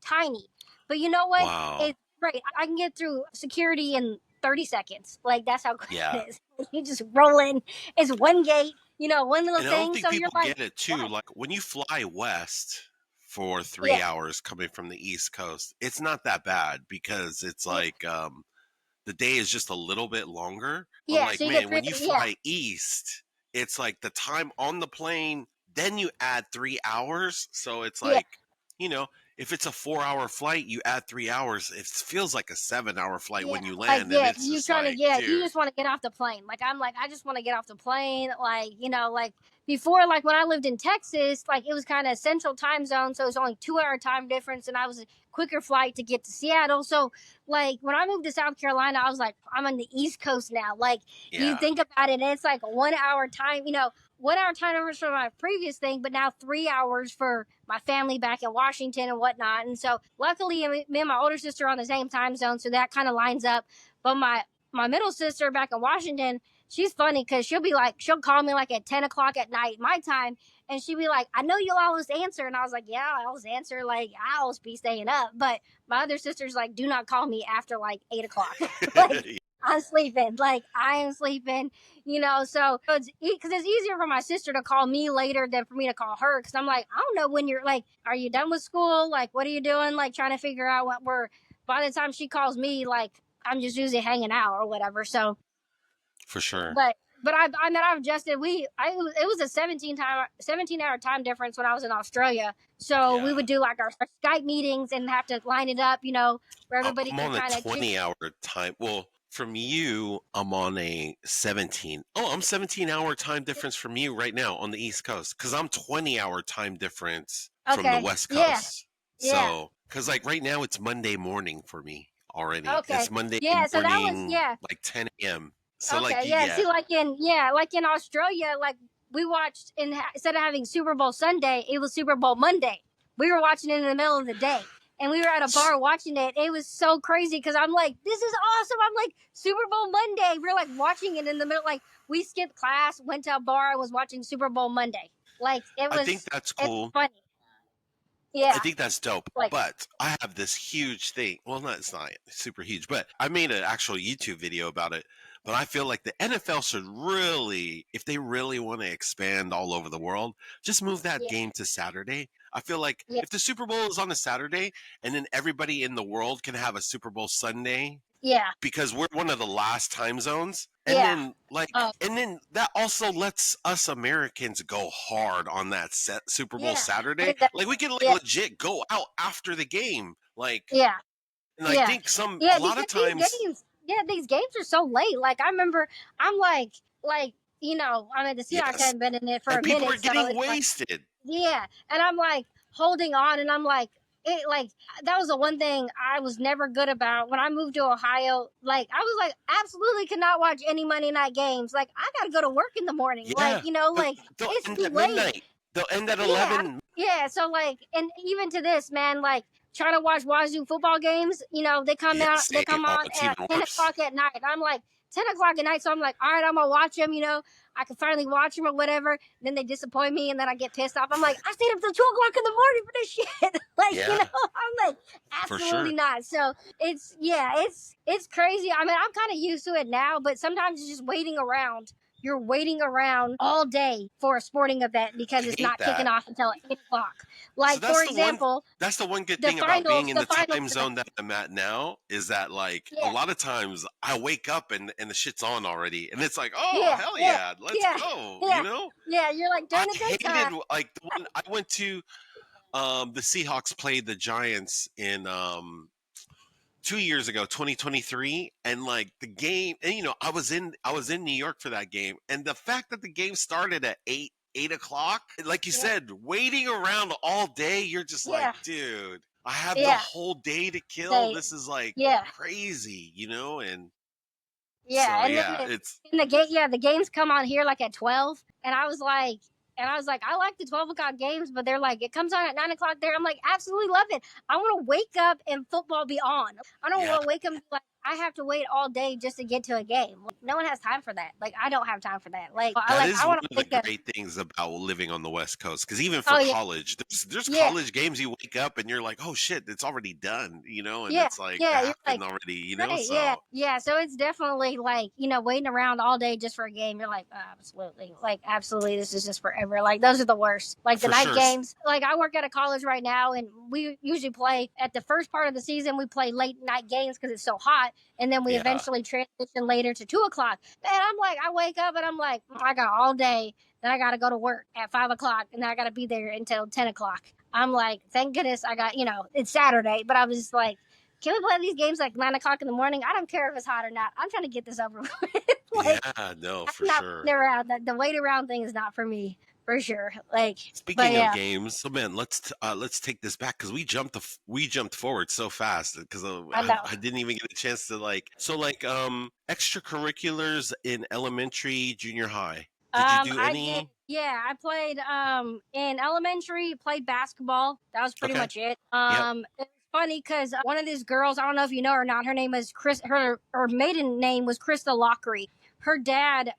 tiny. But you know what? Wow. It's great. I can get through security in 30 seconds. Like that's how quick Yeah. it is. You just roll in. It's one gate, one little And I don't thing. think So you're people like, get it too. what? Like when you fly west for Yeah. 3 hours coming from the East Coast, it's not that bad because it's Yeah. like the day is just a little bit longer. But Yeah. like, So you get man, three. when you Yeah. fly east, it's like the time on the plane, then you add 3 hours. So it's Yeah. like, you know, if it's a 4 hour flight, you add 3 hours. It feels like a 7 hour flight Yeah, when you like land, and yeah, it's you just trying to like, yeah, you dude, just want to get off the plane. Like I'm like I just want to get off the plane. Like like before, like when I lived in Texas, like it was kind of central time zone, so it was only 2 hour time difference, and I was a quicker flight to get to Seattle. So like when I moved to South Carolina, I was like I'm on the East Coast now. Like you yeah, think about it, and it's like 1 hour time. 1 hour time difference for my previous thing, but now 3 hours for my family back in Washington and whatnot. And so luckily, me and my older sister are on the same time zone, so that kind of lines up. But my middle sister back in Washington, she's funny because she'll call me like at 10 o'clock at night, my time. And she'd be like, I know you'll always answer. And I was like, yeah, I always answer. Like, I always be staying up. But my other sister's like, do not call me after like 8 o'clock. Like, I'm sleeping. Like, I am sleeping, So because it's easier for my sister to call me later than for me to call her. Because I'm like, I don't know when you're like, are you done with school? Like, what are you doing? Like, trying to figure out what we're, by the time she calls me, like, I'm just usually hanging out or whatever. So, For sure. but I've adjusted. It was a 17-hour time difference when I was in Australia. So we Yeah. would do like our Skype meetings and have to line it up, where everybody I'm can on a kind of 20-hour time. Well, from you, I'm on a 17. Oh, I'm 17-hour time difference from you right now on the East Coast because I'm 20-hour time difference from the Okay. West Yeah. Coast. Yeah. So, because like right now it's Monday morning for me already. Okay. It's Monday Yeah. So that was morning, yeah. like 10 a.m. So, like, Okay. Yeah. yeah, See, like in Australia, like we watched instead of having Super Bowl Sunday, it was Super Bowl Monday. We were watching it in the middle of the day. And we were at a bar watching it. It was so crazy because I'm like, this is awesome. I'm like, Super Bowl Monday. We are like watching it in the middle. Like, we skipped class, went to a bar, and was watching Super Bowl Monday. Like, I think that's it's cool. funny. I Yeah. think that's dope. Like, But I have this huge thing. Well, it's not super huge, but I made an actual YouTube video about it. But I feel like the NFL should really, if they really want to expand all over the world, just move that yeah. game to Saturday. I feel like Yeah. if the Super Bowl is on a Saturday and then everybody in the world can have a Super Bowl Sunday Yeah. because we're one of the last time zones. And Yeah. then Oh, and then that also lets us Americans go hard on that Super Bowl yeah. Saturday. Exactly. Like we can like Yeah. legit go out after the game. Like, Yeah. and I Yeah. think Yeah. a lot Because of times, these games are so late. Like, I remember, I'm like, I mean, the Seahawks yes, hadn't been in it for and a people are minute. So getting it's like, wasted. yeah. And I'm like holding on, and I'm like, that was the one thing I was never good about when I moved to Ohio. Like, I was like, absolutely cannot watch any Monday night games. Like, I got to go to work in the morning. Like, Yeah, they'll, like, they'll it's end too at late. midnight. They'll end at Yeah. 11. Yeah. So, like, and even to this, man, like, trying to watch Wazoo football games, Yeah, they same. come Oh, on it's at even 10 worse. o'clock at night. I'm like, 10 o'clock at night. So I'm like, all right, I'm gonna watch them, I can finally watch them or whatever. Then they disappoint me, and then I get pissed off. I'm like, I stayed up till 2 o'clock in the morning for this shit. Like, Yeah, I'm like, for absolutely sure. not. So it's crazy. I mean, I'm kind of used to it now, but sometimes it's just waiting around. You're waiting around all day for a sporting event I because it's hate not kicking that. off until 8 o'clock. So Like, for that's the one example, that's the one good the thing about being finals, in the the finals. time zone that I'm at now is that like a Yeah, lot of times I wake up and the shit's on already and it's like, oh yeah, hell yeah, yeah, let's yeah, go, yeah, yeah. You're like I during the hated daytime. like the one I went to the Seahawks played the Giants in 2 years ago, 2023, and like the game, and I was in New York for that game, and the fact that the game started at 8 o'clock, like you Yeah, said, waiting around all day, you're just like, yeah, dude, I have the yeah. whole day to kill. They, This is like yeah, crazy. And yeah. so And then yeah, it's in the game, yeah, the games come on here like at 12, and I like the 12 o'clock games, but they're like, it comes on at 9 o'clock there. I'm like, absolutely love it. I want to wake up and football be on. I don't yeah. want to wake up and be like, I have to wait all day just to get to a game. Like, no one has time for that. Like, I don't have time for that. Like, That is I one want to of the wake up. great things about living on the West Coast, because even for Oh yeah, college, there's yeah, college games you wake up and you're like, oh shit, it's already done, and yeah, it's like it yeah. You're like, happened already. right, yeah, So yeah. So it's definitely like, waiting around all day just for a game. You're like, absolutely, this is just forever. Like, those are the worst. Like, the for night sure, games. Like, I work at a college right now, and we usually play at the first part of the season. We play late night games because it's so hot, and then we yeah, eventually transition later to 2 o'clock. And I'm like, I wake up and I'm like, I got all day. Then I got to go to work at 5 o'clock, and then I got to be there until 10 o'clock. I'm like, thank goodness I got, it's Saturday, but I was just like, can we play these games like 9 o'clock in the morning? I don't care if it's hot or not. I'm trying to get this over with. Like, yeah, no, I'm for not sure. waiting around. The wait around thing is not for me, for sure. Like, but Speaking of yeah, games, so man, let's take this back because we jumped forward so fast because I know. I didn't even get a chance to like extracurriculars in elementary, junior high. Did you do I did. any? Yeah, I played in elementary. Played basketball. That was pretty Okay. much it. Yep. It's funny because one of these girls, I don't know if you know her or not. Her name is Chris. Her maiden name was Krista Lockery. her dad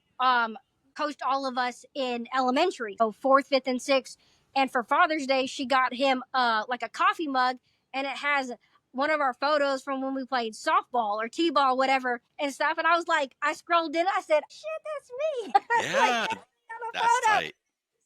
coached all of us in elementary, so fourth, fifth, and sixth. And for Father's Day, she got him like a coffee mug, and it has one of our photos from when we played softball or t-ball, whatever, and stuff. And I was like, I scrolled in, I said, "Shit, that's me!" Like Yeah, on a that's photo. tight.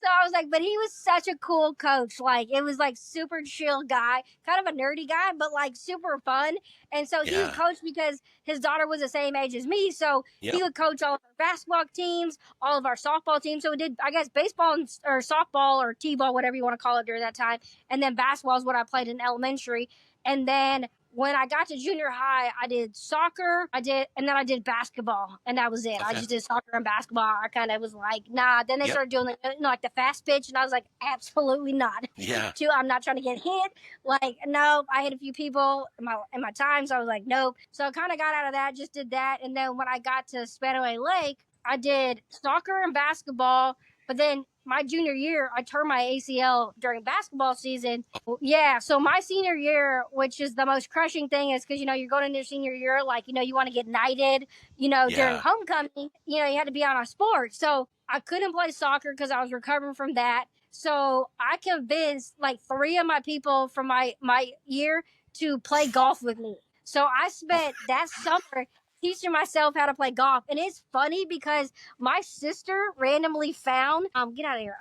So I was like, but he was such a cool coach. Like, it was like super chill guy, kind of a nerdy guy, but like super fun. And so he would Yeah. coach because his daughter was the same age as me. So he Yep. would coach all of our basketball teams, all of our softball teams. So we did, I guess, baseball or softball or t-ball, whatever you want to call it during that time. And then basketball is what I played in elementary. And then when I got to junior high, I did soccer, and then I did basketball, and that was it. I Okay. just did soccer and basketball. I kind of was like, nah. Then they Yep. started doing like the fast pitch, and I was like, absolutely not. Yeah. I'm not trying to get hit. Like, no, I hit a few people in my time, so I was like, nope. So I kind of got out of that, just did that, and then when I got to Spanaway Lake, I did soccer and basketball. But then my junior year, I tore my ACL during basketball season. Yeah, so my senior year, which is the most crushing thing, is because you're going into your senior year, like you want to get knighted, during Yeah. homecoming, you had to be on a sport. So I couldn't play soccer because I was recovering from that. So I convinced like three of my people from my year to play golf with me. So I spent that summer teaching myself how to play golf, and it's funny because my sister randomly found get out of here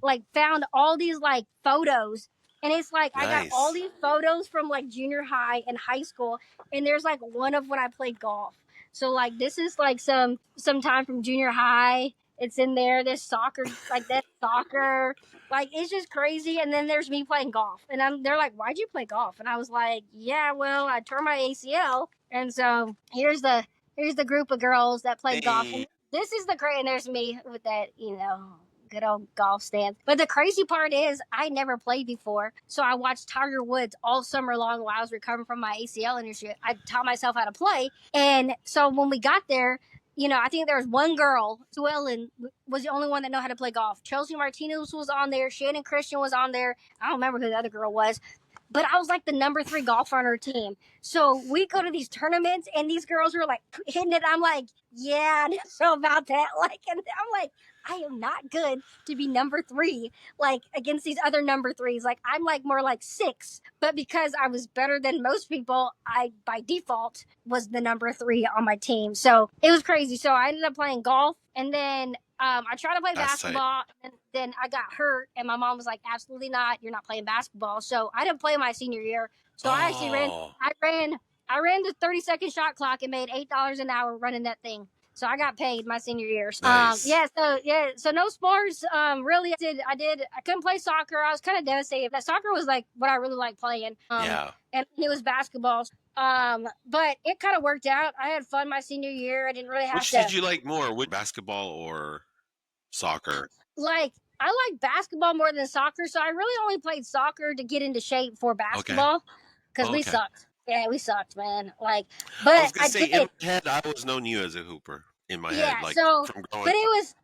like found all these like photos, and it's like I got all Nice. these photos from like junior high and high school, and there's like one of when I played golf. So like this is like some time from junior high. It's in there. There's soccer, like that soccer, like it's just crazy. And then there's me playing golf, and they're like, "Why'd you play golf?" And I was like, "Yeah, well, I tore my ACL, and so here's the group of girls that played golf." Hey. And this is the great, and there's me with that, good old golf stance. But the crazy part is, I never played before, so I watched Tiger Woods all summer long while I was recovering from my ACL injury. I taught myself how to play, and so when we got there, I think there was one girl, Sue Ellen, was the only one that knew how to play golf. Chelsea Martinez was on there. Shannon Christian was on there. I don't remember who the other girl was. But I was like the number 3 golfer on her team. So we go to these tournaments, and these girls were like hitting it. I'm like, yeah, I don't know about that. Like, and I'm like, I am not good to be number 3, like against these other number 3s. Like, I'm like more like 6. But because I was better than most people, I by default was the number 3 on my team. So it was crazy. So I ended up playing golf, and then I tried to play That's tight. basketball, and then I got hurt, and my mom was like, "Absolutely not! You're not playing basketball." So I didn't play my senior year. So I actually ran. Oh, I ran the 30-second shot clock and made $8 an hour running that thing. So I got paid my senior year. nice. So no sports. Really, I couldn't play soccer. I was kind of devastated. That soccer was like what I really liked playing. Yeah. And it was basketball. But it kind of worked out. I had fun my senior year. I didn't really have Which to. did you like more, would basketball or soccer? Like, I like basketball more than soccer, so I really only played soccer to get into shape for Okay. basketball because we Okay. sucked. Yeah, we sucked, man. Like, I but was gonna I say, in did. my head, I always known you as a hooper. In my head, Yeah. like So, from but growing it up, was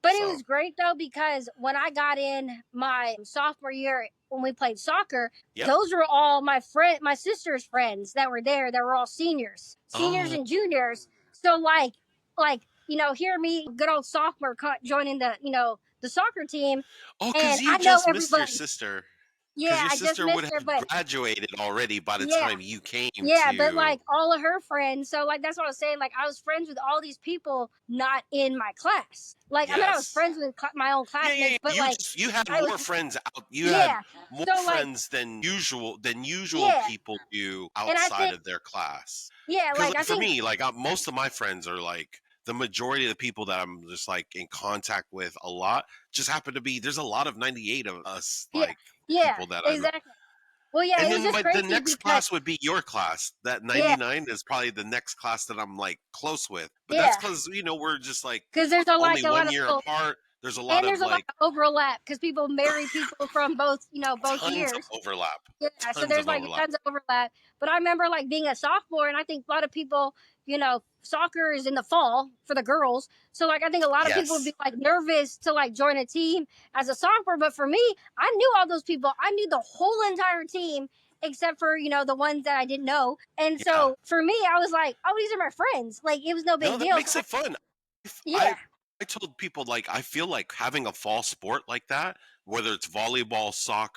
But it So was great though, because when I got in my sophomore year when we played soccer, yep. those were all my sister's friends that were there. They were all seniors Oh, and juniors. So hear me, good old sophomore joining the soccer team, oh, and because you I know just missed your everybody. sister. Because Yeah, your I just sister would missed her, have but graduated already by the yeah, time you came yeah, but to. like all of her friends, so like that's what I was saying. Like I was friends with all these people not in my class. Like I mean, I was Yes. friends with my own Yeah, yeah, yeah. classmates, but like You had I was, more friends out. You had yeah. more So like, friends than usual yeah, people do and I outside think, of their class. yeah, Because like like, I for think, me, like most of my friends are like the majority of the people that I'm just like in contact with a lot just happen to be. There's a lot of 98 of us yeah, like yeah, people that I know. exactly. Well, yeah, And it was then just the crazy next because class would be your class. That yeah, 99 is probably the next class that I'm like close with. But that's yeah, because we're just like because there's only a lot one of year people, apart. There's a lot and of there's a lot like of overlap because people marry people from both tons of years. overlap. Yeah, so Tons there's of like overlap. tons of overlap. But I remember like being a sophomore, and I think a lot of people, soccer is in the fall for the girls. So like I think a lot of people would Yes. be like nervous to like join a team as a sophomore. But for me, I knew all those people. I knew the whole entire team except for the ones that I didn't know. And Yeah. so for me, I was like, oh, these are my friends. Like it was no No, big that deal. makes it fun. I Yeah, I told people like I feel like having a fall sport like that, whether it's volleyball,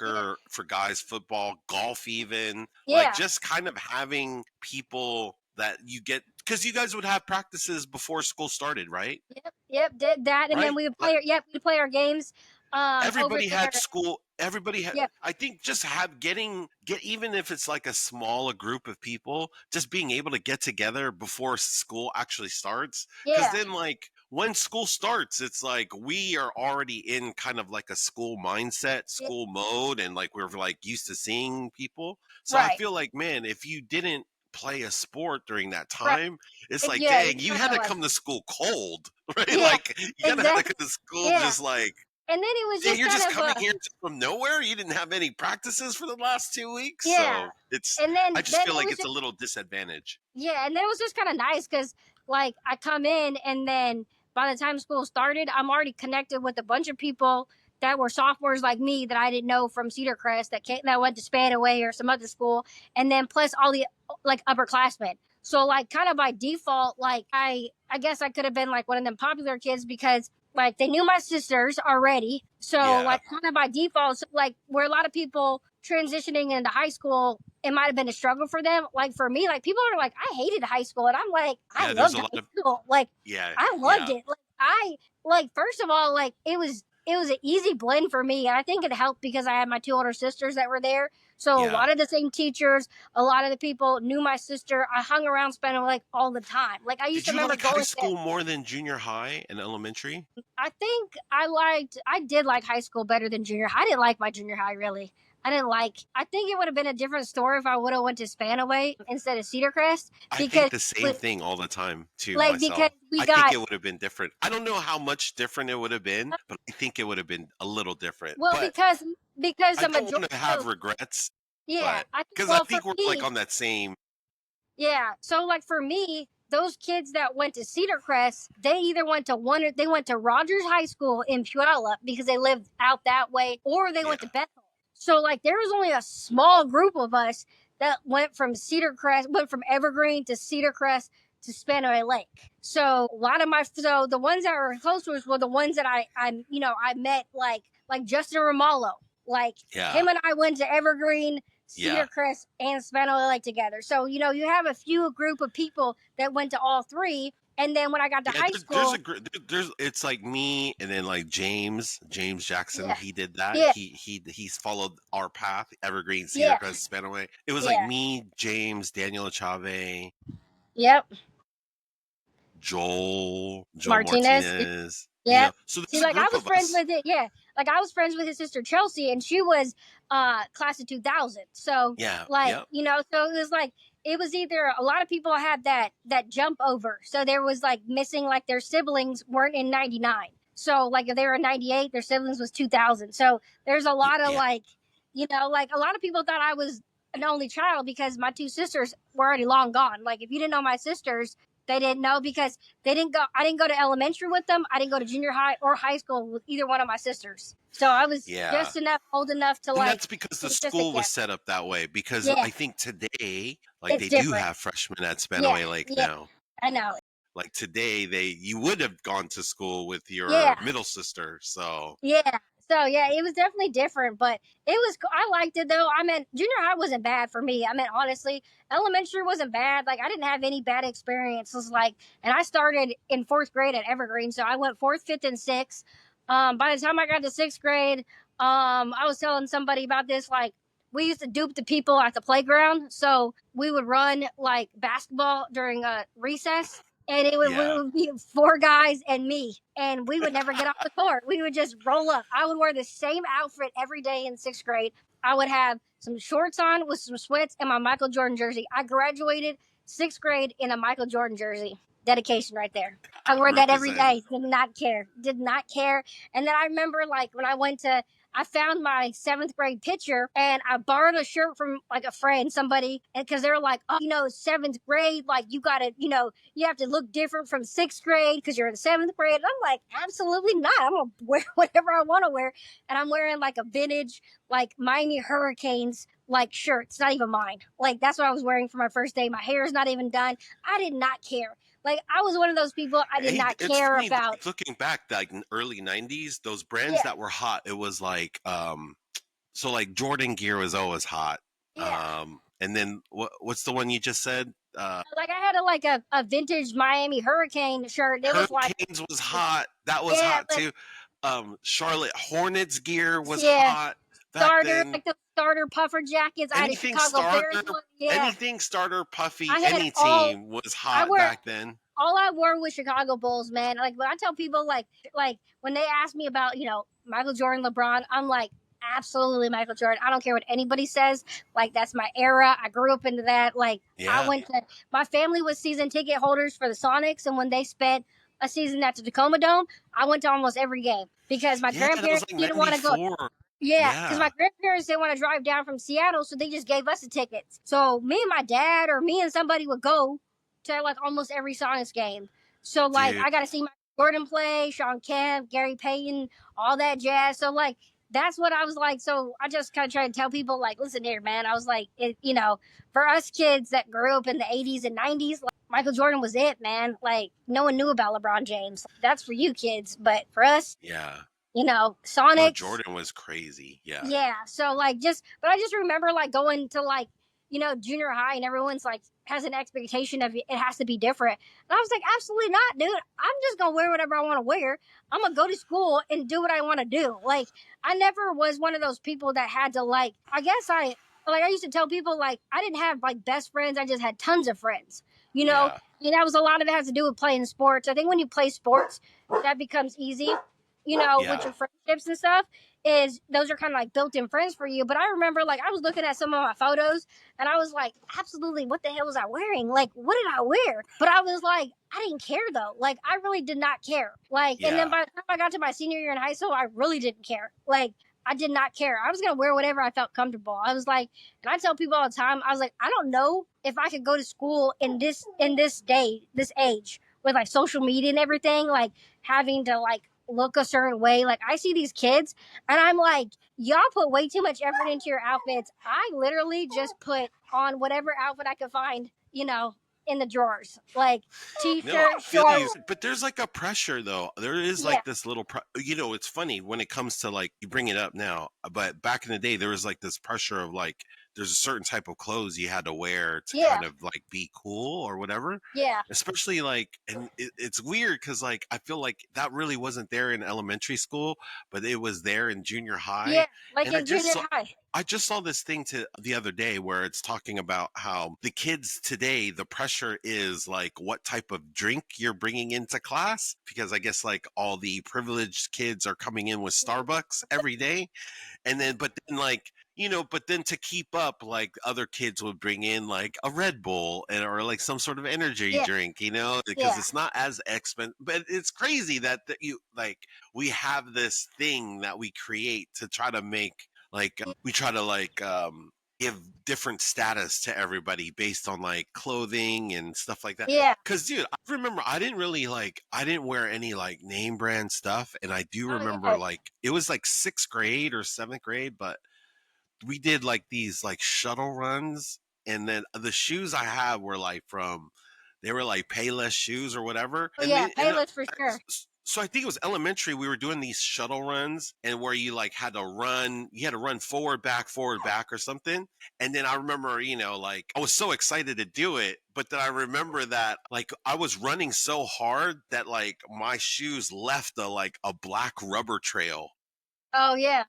yeah, soccer, for guys, football, golf, even like yeah, just kind of having people that you get because you guys would have practices before school started, right? yep. Did that, and then Right? we would play. Yep, we would play our games. Over Everybody had there. school. Everybody had. Yep. I think just get even if it's like a small group of people, just being able to get together before school actually starts. Because Yeah. then, like when school starts, it's like we are already in kind of like a school mindset, Yeah. school mode, and like we're like used to seeing people. So I Right. feel like, man, if you didn't play a sport during that Right. time, it's like, Yeah. You dang, you kind had of to like. come to school cold, right? Yeah. Like you gotta have to Exactly. come to school Yeah. just like And then it was yeah, just you're kind just of coming here just from nowhere? You didn't have any practices for the last 2 weeks? yeah. So, it's And I then just then feel it like was it's a just little disadvantage. yeah, and then it was just kind of nice because like I come in and then by the time school started, I'm already connected with a bunch of people that were sophomores like me that I didn't know from Cedar Crest that went to Spanaway or some other school, and then plus all the like upperclassmen. So like kind of by default, like I guess I could have been like one of them popular kids because like they knew my sisters already. So Yeah. like kind of by default, so, like where a lot of people transitioning into high school, it might have been a struggle for them. Like for me, like people are like, I hated high school, and I'm like, I Yeah, there's loved a lot high of school. Like yeah, I loved yeah, it. Like I like first of all, like it was an easy blend for me, and I think it helped because I had my two older sisters that were there. So a yeah. lot of the same teachers, a lot of the people knew my sister. I hung around Spanaway like all the time. Like I used Did to you remember like high going to. school more than junior high and elementary? I think I did like high school better than junior high. I didn't like my junior high really. I didn't like. I think it would have been a different story if I would have went to Spanaway instead of Cedar Crest I because think the same with thing all the time too because myself. we I think got it would have been different. I don't know how much different it would have been, but I think it would have been a little different. well But because I the don't majority want to have of regrets, yeah but I think because I well for think we're like me on that same yeah so like for me those kids that went to Cedar Crest they either went to one or they went to Rogers High School in Puyallup because they lived out that way or they went to yeah. Bethel. So like there was only a small group of us that went from Cedar Crest went from Evergreen to Cedar Crest to Spanaway Lake. So a lot of my so the ones that were close to us were the ones that I met like Justin Ramallo. Like Yeah. him and I went to Evergreen, Cedar Yeah. Crest, and Spanaway Lake together. So you have a few group of people that went to all three. And then when I got to Yeah, high there's school, a there's it's like me and then like James Jackson. yeah, He did that. yeah, He's followed our path, Evergreen, Cedar yeah, Crest, Spanaway. It was like yeah, me, James, Daniel Chave, yep, Joel Martinez. Martinez. Yeah. So See, there's a like I group was of friends us. with it. Yeah. Like I was friends with his sister Chelsea, and she was class of 2000. So Yeah, like yep, so it was like it was either a lot of people had that jump over. So there was like missing like their siblings weren't in 99. So like if they were in 98, their siblings was 2000. So there's a lot of yeah. like like a lot of people thought I was an only child because my two sisters were already long gone. Like if you didn't know my sisters, they didn't know because they didn't go I didn't go to elementary with them. I didn't go to junior high or high school with either one of my sisters. So I was Yeah. just enough old enough to And like that's because the it's just a school was gift. set up that way. Because Yeah, I think today, like it's they do different. have freshmen at Yeah, Spanaway Lake yeah, now. I know. Like today, you would have gone to school with Yeah, your middle sister. So yeah. So yeah, it was definitely different, but it was. I liked it though. I mean, junior high wasn't bad for me. I mean, honestly, elementary wasn't bad. Like I didn't have any bad experiences. Like, and I started in fourth grade at Evergreen, so I went fourth, fifth, and sixth. By the time I got to sixth grade, I was telling somebody about this. Like, we used to dupe the people at the playground, so we would run like basketball during a recess and we yeah, would be four guys and me, and we would never get off the court. We would just roll up. I would wear the same outfit every day in sixth grade. I would have some shorts on with some sweats and my Michael Jordan jersey. I graduated sixth grade in a Michael Jordan jersey. Dedication right there. I wore that every represent. day. Did not care. Did not care. And then I remember like when I found my seventh grade picture and I borrowed a shirt from like a friend, somebody, and because they were like, oh, seventh grade, like you got to, you have to look different from sixth grade because you're in seventh grade. And I'm like, absolutely not. I'm gonna wear whatever I want to wear, and I'm wearing like a vintage like Miami Hurricanes like shirt. It's not even mine. Like that's what I was wearing for my first day. My hair is not even done. I did not care. Like I was one of those people. I did Hey, not it's care funny, about. like, looking back, like in early '90s, those brands Yeah, that were hot, it was like, so like Jordan gear was always hot. yeah. And then what's the one you just said? Like I had a vintage Miami Hurricane shirt. It was like, Hurricanes was hot. That was yeah, hot too. Charlotte Hornets gear was yeah. hot back Starter, then. like the starter puffer jackets. I had a Anything Chicago starter, Bears one. Yeah, anything starter, puffy, I had any all. team was I hot wear back then. all I wore was Chicago Bulls, man. Like when I tell people, like when they ask me about Michael Jordan, LeBron, I'm like absolutely Michael Jordan. I don't care what anybody says. Like that's my era. I grew up into that. Like I Yeah, went to my family was season ticket holders for the Sonics, and when they spent a season at the Tacoma Dome, I went to almost every game because my yeah, that was grandparents like didn't want to go. '94. Yeah, because Yeah, my grandparents didn't want to drive down from Seattle, so they just gave us the tickets. So me and my dad, or me and somebody, would go to like almost every Sonics game. So like dude. I got to see my Jordan play, Sean Kemp, Gary Payton, all that jazz. So like that's what I was like. So I just kind of try to tell people like, listen here, man. I was like, for us kids that grew up in the '80s and '90s, like, Michael Jordan was it, man. Like no one knew about LeBron James. That's for you kids, but for us, Yeah. No, Sonics. Jordan was crazy. Yeah. Yeah. So like but I just remember like going to like, junior high and everyone's like has an expectation of it has to be different. And I was like, absolutely not, dude. I'm just gonna wear whatever I want to wear. I'm gonna go to school and do what I want to do. Like I never was one of those people that had to like I used to tell people like I didn't have like best friends, I just had tons of friends, you know? Yeah. And that was a lot of it has to do with playing sports. I think when you play sports, that becomes easy, with Yeah. your friendships and stuff is those are kind of like built-in friends for you. But I remember like I was looking at some of my photos and I was like, absolutely, what the hell was I wearing? Like, what did I wear? But I was like, I didn't care though. Like, I really did not care. Like, and then Yeah. by the time I got to my senior year in high school, I really didn't care. Like, I did not care. I was gonna wear whatever I felt comfortable. I was like, and I tell people all the time, I was like, I don't know if I could go to school this age with like social media and everything, like having to like look a certain way. Like I see these kids and I'm like, y'all put way too much effort into your outfits. I literally just put on whatever outfit I could find, in the drawers. Like No, I t-shirt, feel you. shorts. But there's like a pressure though. There is Yeah. like this little, it's funny when it comes to like, you bring it up now, but back in the day, there was like this pressure of like, there's a certain type of clothes you had to wear to Yeah. kind of like be cool or whatever. Yeah. Especially like, and it's weird because like, I feel like that really wasn't there in elementary school, but it was there in junior high. Yeah. Like And in junior high. I just saw this thing the other day where it's talking about how the kids today, the pressure is like what type of drink you're bringing into class. Because I guess like all the privileged kids are coming in with Starbucks every day. And then, but then like, but then to keep up, like other kids would bring in like a Red Bull or like some sort of energy Yeah. drink, because Yeah. it's not as expensive. But it's crazy that we have this thing that we create to try to make like we try to like give different status to everybody based on like clothing and stuff like that. Yeah. Cause dude, I remember I didn't wear any like name brand stuff. And I do Oh remember yeah. like it was like 6th grade or 7th grade, but we did like these like shuttle runs. And then the shoes I have were like they were like Payless shoes or whatever. Oh And yeah. they, and Payless for sure. so I think it was elementary. We were doing these shuttle runs and where you like you had to run forward, back or something. And then I remember, like I was so excited to do it. But then I remember that like I was running so hard that like my shoes left a black rubber trail. Oh yeah.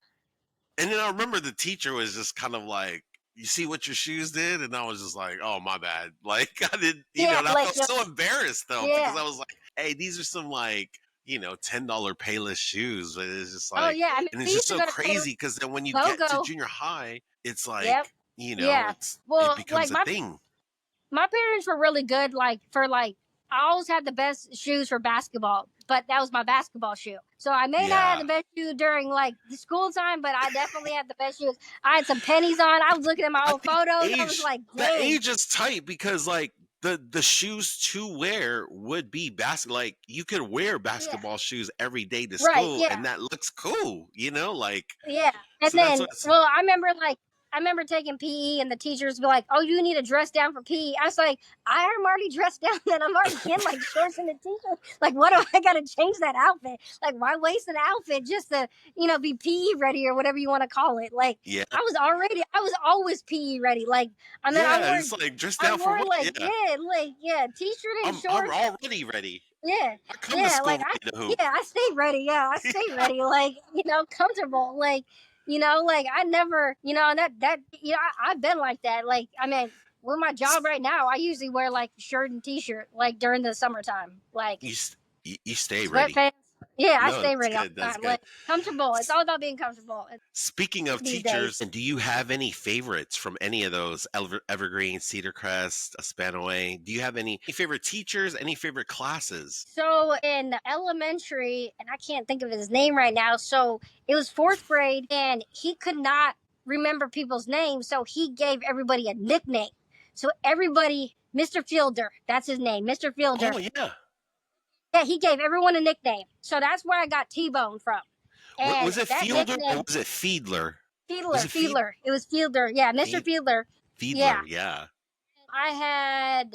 And then I remember the teacher was just kind of like, you see what your shoes did? And I was just like, oh, my bad. Like I didn't, Yeah. and I Like felt so embarrassed though, because yeah. I was like, hey, these are some like, $10 Payless shoes. But it's just Oh like, yeah. I mean, and we it's just used to so go to Payless crazy because then when you get to logo. junior high, it's Yep. like, Yeah. it Well, like becomes a thing. my parents were really good like for like I always had the best shoes for basketball, but that was my basketball shoe. So I may not have Yeah. the best shoe during like the school time, but I definitely had the best shoes. I had some pennies on. I was looking at my I old think photos. I was like, the dang. age is tight because like the shoes to wear would be like you could wear Yeah. basketball shoes every day to Right. school Yeah. and that looks cool, like Yeah. And so that's then what's well, I remember like I remember taking PE and the teachers be like, "Oh, you need to dress down for PE." I was like, "I am already dressed down, and I'm already in like shorts and a t-shirt. Like, what do I got to change that outfit? Like, why waste an outfit just to be PE ready or whatever you want to call it? Like, Yeah. I was always PE ready. Like, I mean, Yeah, it's like dressed I out for wore what? like Yeah. t-shirt and I'm shorts. already ready. Yeah, I come to school like ready to hoop. I stayed ready. Yeah, I stayed ready. Like, comfortable. Like, like I never, I've been like that. Like, I mean, with my job right now, I usually wear like shirt and t-shirt like during the summertime, like You stay ready. sweatpants. Yeah, I No, stay that's ready all good. the That's time. good. Like comfortable. It's all about being comfortable Speaking of these days. teachers, do you have any favorites from any of those Evergreen, Cedar Crest, Spanaway? Do you have any favorite teachers? Any favorite classes? So in elementary, and I can't think of his name right now. So it was fourth grade, and he could not remember people's names, so he gave everybody a nickname. So everybody, Mr. Fielder, that's his name, Mr. Fielder. Oh yeah. Yeah, he gave everyone a nickname. So that's where I got T-Bone from. And Was it that Fielder or nickname, was it Fiedler? Was Fiedler, it Feed Fiedler. It was Fielder. Yeah, Mr. Feed Fielder. Yeah. Fiedler? Yeah. I had,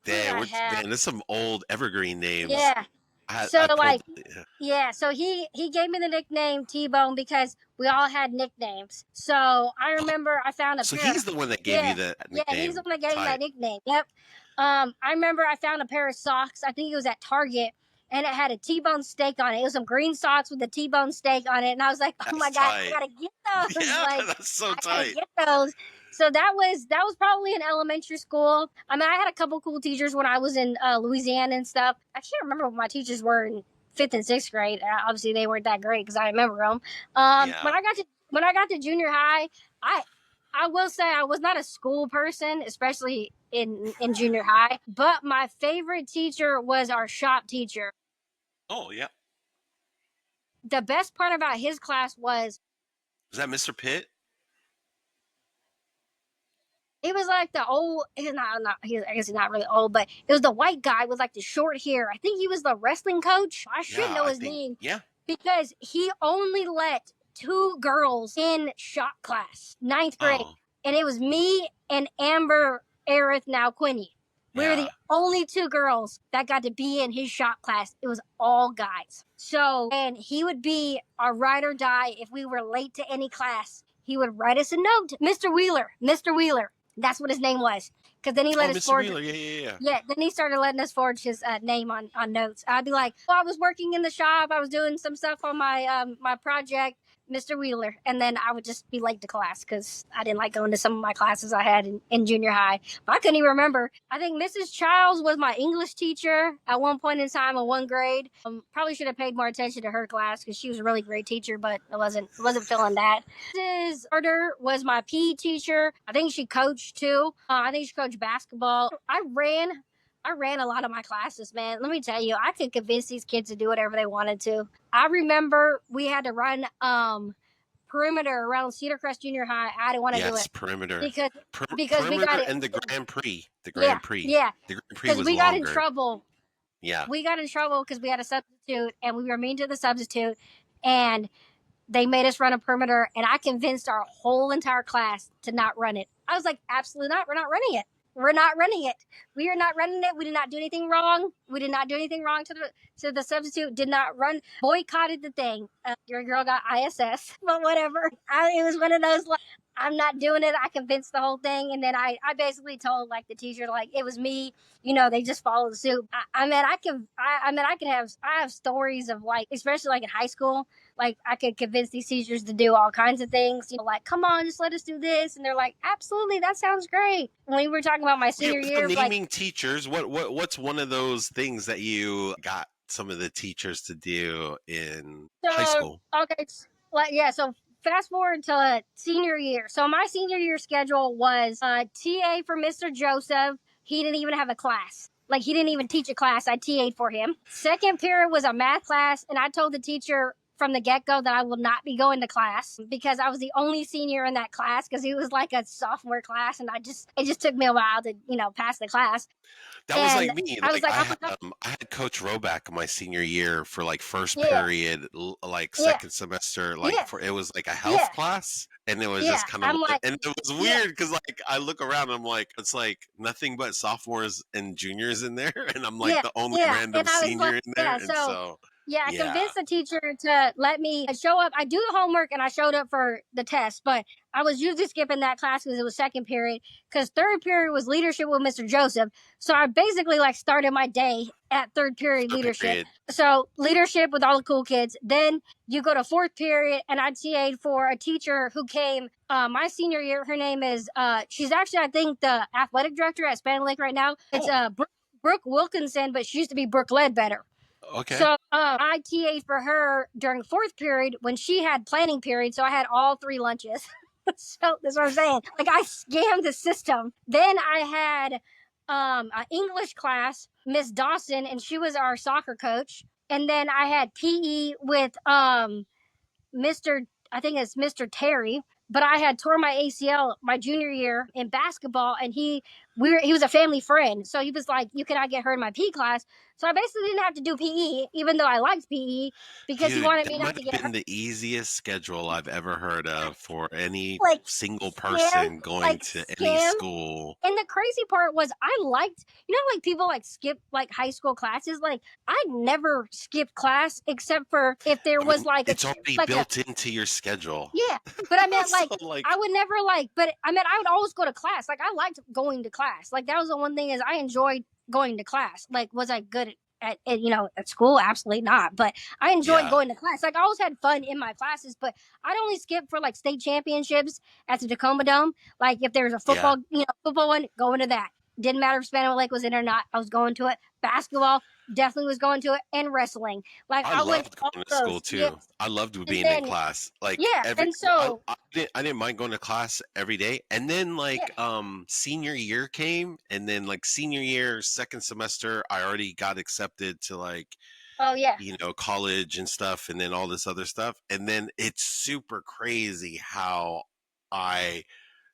who did Damn, I have? man, there's some old Evergreen names. Yeah. I So pulled. like, Yeah. yeah, so he gave me the nickname T-Bone because we all had nicknames. So I remember I found a So pair. he's the one that gave you Yeah, the he's the nickname. one that gave me Tight. that nickname. Yep. I remember I found a pair of socks. I think it was at Target, and it had a T-bone steak on it. It was some green socks with a T-bone steak on it, and I was like, "Oh That's my god, I tight. gotta get those! Yeah, Like, that's so I gotta tight. get those." So that was probably in elementary school. I mean, I had a couple cool teachers when I was in Louisiana and stuff. I can't remember what my teachers were in fifth and sixth grade. Obviously, they weren't that great because I remember them. Yeah. When I got to junior high, I will say I was not a school person, especially in junior high. But my favorite teacher was our shop teacher. Oh yeah. The best part about his class was Was that Mr. Pitt? it was like the old. He's not. I guess he's not really old, but it was the white guy with like the short hair. I think he was the wrestling coach. I should Yeah, know I his think. name Yeah. because he only let two girls in shop class, ninth grade, Oh and it was me and Amber Aerith, now Quinny. We were yeah. the only two girls that got to be in his shop class. It was all guys. So, and he would be our ride or die if we were late to any class. He would write us a note, Mr. Wheeler, Mr. Wheeler. That's what his name was. Because then he let Oh, us Mr. forge. Wheeler. Yeah, yeah, yeah. Yeah, then he started letting us forge his name on notes. I'd be like, "Well, I was working in the shop. I was doing some stuff on my project, Mr. Wheeler," and then I would just be late to class because I didn't like going to some of my classes I had in junior high. But I couldn't even remember. I think Mrs. Childs was my English teacher at one point in time in one grade. Probably should have paid more attention to her class because she was a really great teacher, but I wasn't feeling that. Mrs. Carter was my PE teacher. I think she coached too. I think she coached basketball. I ran a lot of my classes, man. Let me tell you, I could convince these kids to do whatever they wanted to. I remember we had to run perimeter around Cedar Crest Junior High. I didn't want to do Yes, it perimeter. because we got Perimeter it. and the Grand Prix. The Yeah, Grand Prix. yeah. The Grand Prix Because was we got in longer. trouble. Yeah. We got in trouble because we had a substitute and we were mean to the substitute, and they made us run a perimeter, and I convinced our whole entire class to not run it. I was like, absolutely not. We're not running it. We're not running it. We are not running it. We did not do anything wrong. We did not do anything wrong to the substitute. Did not run. Boycotted the thing. Your girl got ISS, but whatever. It was one of those like, I'm not doing it. I convinced the whole thing, and then I basically told like the teacher like it was me. They just followed the suit. I mean, I have stories of like, especially like in high school. Like I could convince these teachers to do all kinds of things. Like, come on, just let us do this, and they're like, absolutely, that sounds great. When we were talking about my senior year, naming like teachers, what's one of those things that you got some of the teachers to do in high school? Okay, so fast forward to senior year. So my senior year schedule was TA for Mr. Joseph. He didn't even have a class. Like he didn't even teach a class. I TA'd for him. Second period was a math class, and I told the teacher from the get-go that I will not be going to class because I was the only senior in that class because it was like a sophomore class, and it just took me a while to, pass the class. That was And like me. I was Like like, I'm not. I had Coach Roback my senior year for like first Yeah, period, like yeah, second semester, like yeah, for it was like a health yeah, class, and it was yeah. just kind of I'm like, and it was yeah, weird because like I look around, I'm like it's like nothing but sophomores and juniors in there, and I'm like yeah, the only yeah. random And I was like, senior in there, yeah. and So so yeah, I yeah, convinced the teacher to let me show up. I do the homework and I showed up for the test, but I was usually skipping that class because it was second period. Because third period was leadership with Mr. Joseph. So I basically like started my day at third period third leadership. period. So leadership with all the cool kids. Then you go to fourth period, and I TA'd for a teacher who came my senior year. Her name is she's actually, I think, the athletic director at Spanaway right now. It's Oh, Brooke Wilkinson, but she used to be Brooke Ledbetter. okay. So I TA'd for her during fourth period when she had planning period. So I had all three lunches. So that's what I'm saying. Like I scammed the system. Then I had an English class, Miss Dawson, and she was our soccer coach. And then I had PE with Mr. I think it's Mr. Terry. But I had tore my ACL my junior year in basketball, and he was a family friend, so he was like, "You cannot get hurt in my PE class." So I basically didn't have to do PE, even though I liked PE, because he Dude, wanted that me not might to have get hurt. been the easiest schedule I've ever heard of for any Like single scam, person going like to any scam. school. And the crazy part was I liked, like people like skip like high school classes. Like I never skipped class except for if there I was mean, like it's already like a built into your schedule. yeah. But I meant So like like, I would never like, but I meant I would always go to class. Like I liked going to class. Like that was the one thing is I enjoyed going to class. Like was I good at school? Absolutely not. But I enjoyed yeah, going to class. Like I always had fun in my classes. But I'd only skip for like state championships at the Tacoma Dome. Like if there's a yeah. football one, going to that. Didn't matter if Spanaway Lake was in or not. I was going to it. Basketball definitely was going to it, and wrestling. Like I I went to loved all going to school those. Yes. too. I loved And being in then class. Like yeah, every, and so I didn't mind going to class every day. And then yeah. like, senior year came, and then like senior year, second semester, I already got accepted to like, Oh yeah, college and stuff, and then all this other stuff. And then it's super crazy how I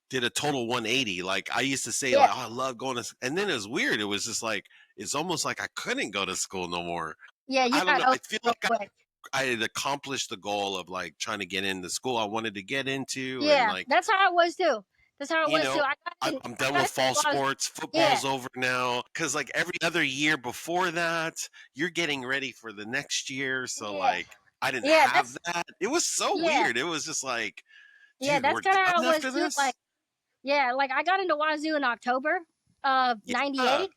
did a total 180. Like I used to say, yeah, like, oh, I love going to, and then it was weird. It was just like it's almost like I couldn't go to school no more. yeah. You I don't got know. over I feel real like quick. I had accomplished the goal of like trying to get into school I wanted to get into, and Yeah, like that's how it was too. That's how it you was too. know. I'm I done got with it fall while I was, sports. yeah, Football's over now. Cause like every other year before that, you're getting ready for the next year. So yeah, like I didn't yeah. have that. It was so Yeah, weird. It was just like, yeah. dude, That's we're kind of how done it was after too. Like this? yeah, like I got into Wazoo in October of Yeah. '98.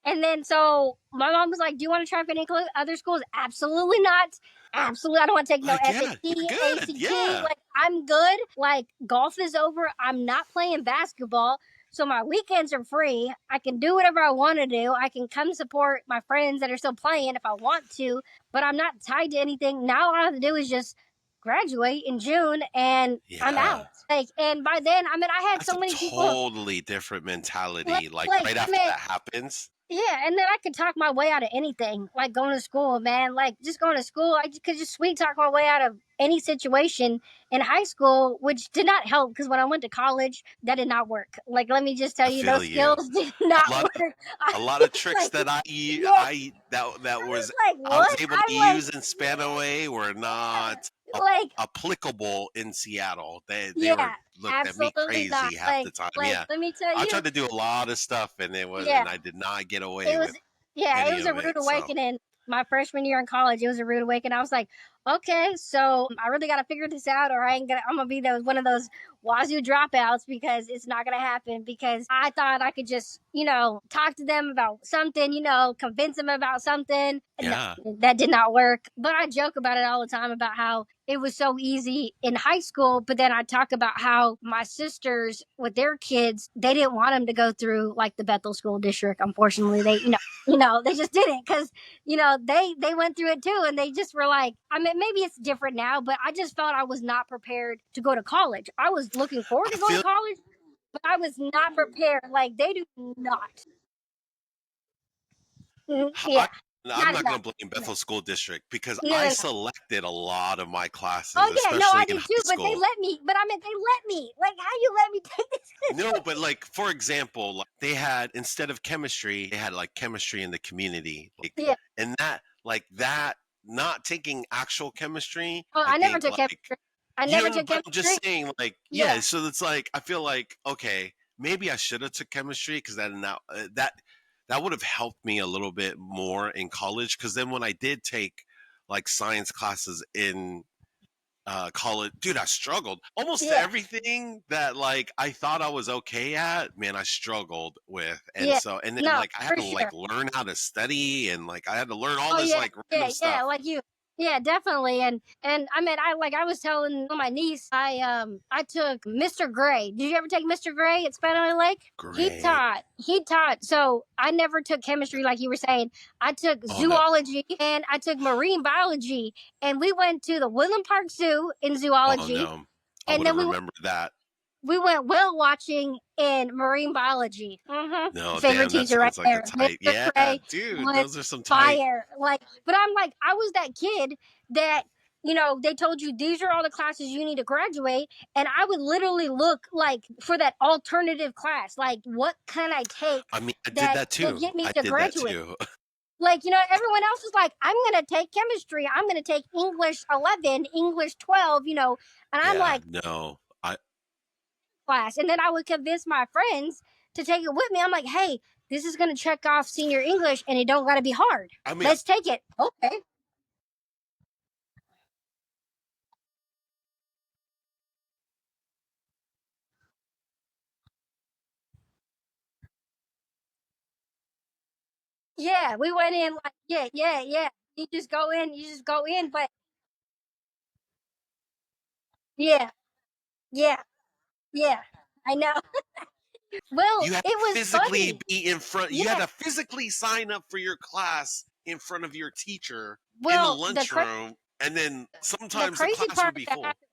And then so my mom was like, "Do you want to try for any other schools?" Absolutely not. Absolutely, I don't want to take no Like, yeah, you're SAT, good. ACT. Yeah. Like I'm good. Like golf is over. I'm not playing basketball. So my weekends are free. I can do whatever I want to do. I can come support my friends that are still playing if I want to, but I'm not tied to anything. Now all I have to do is just graduate in June and I'm Yeah. out. Like and by then, I mean I had That's so a many people totally different mentality. Like like right I after mean that happens. yeah, and then I could talk my way out of anything, like going to school, man. Like just going to school, I could just sweet talk my way out of any situation in high school, which did not help because when I went to college, that did not work. Like, let me just tell I you, feel those you. skills did A not lot of work. I a lot of was tricks like, that yeah, that I was was like, I was what? able to I'm like, use in Spanaway were not like, applicable in Seattle. They were yeah, looked at me absolutely not. crazy half the time. Yeah. Let me tell I you, tried to do a lot of stuff, and yeah, I did not get away it was with yeah, it any was of a it. rude So awakening. My freshman year in college, it was a rude awakening. I was like, okay, so I really got to figure this out, or I'm gonna be one of those Wazoo dropouts because it's not gonna happen. Because I thought I could just, talk to them about something, convince them about something. No, yeah. that did not work. But I joke about it all the time about how it was so easy in high school. But then I talk about how my sisters with their kids, they didn't want them to go through like the Bethel School District. Unfortunately, they just didn't because they went through it too, and they just were like, I mean, maybe it's different now, but I just felt I was not prepared to go to college. I was looking forward I to going to feel college, but I was not prepared. Like they do not. I Yeah, I'm Not not going enough. to blame Bethel School District because No, I no, no. selected a lot of my classes, Oh yeah, no, I especially in did high too. But they school. let me. But I mean, they let me. Like, how you let me take this? No, but like for example, like they had instead of chemistry, they had like chemistry in the community, like Yeah. and that not taking actual chemistry, Oh, I I never think took like chemistry. I you never know, took but I'm just chemistry. saying like yeah, Yeah. so it's like I feel like okay, maybe I should have took chemistry because that would have helped me a little bit more in college because then when I did take like science classes in college, dude, I struggled almost Yeah. everything that like I thought I was okay at, man, I struggled with. And Yeah. so and then No, like I had for to like sure. learn how to study and like I had to learn all Oh this yeah, like yeah, random yeah. stuff. Like you, yeah, definitely. And I mean, I was telling my niece, I took Mr. Gray. Did you ever take Mr. Gray at Spanaway Lake? He Great. taught. He taught. So I never took chemistry like you were saying. I took Oh no. zoology and I took marine biology. And we went to the Woodland Park Zoo in Oh zoology, no. I and would then have remembered that. we went whale watching in marine biology. No, Favorite damn, that teacher right sounds like a there. tight. Mr. Yeah, Gray dude, was those are some tight. fire. Like, but I'm like, I was that kid that, they told you these are all the classes you need to graduate. And I would literally look like for that alternative class. Like, what can I take I mean, I did that that will too. get me I to did that graduate? too. Like, everyone else is like, I'm going to take chemistry. I'm going to take English 11, English 12, and I'm Yeah, like, no. I class. And then I would convince my friends to take it with me. I'm like, hey, this is going to check off senior English and it don't got to be hard. I mean, Let's take it. Okay. Yeah, we went in like, yeah, yeah, yeah. You just go in, but yeah, yeah, yeah. I know. Well, you had it to was physically funny. be in front. You had Yeah. to physically sign up for your class in front of your teacher in the Well, lunchroom, and then the sometimes the crazy class part would be that full. happened.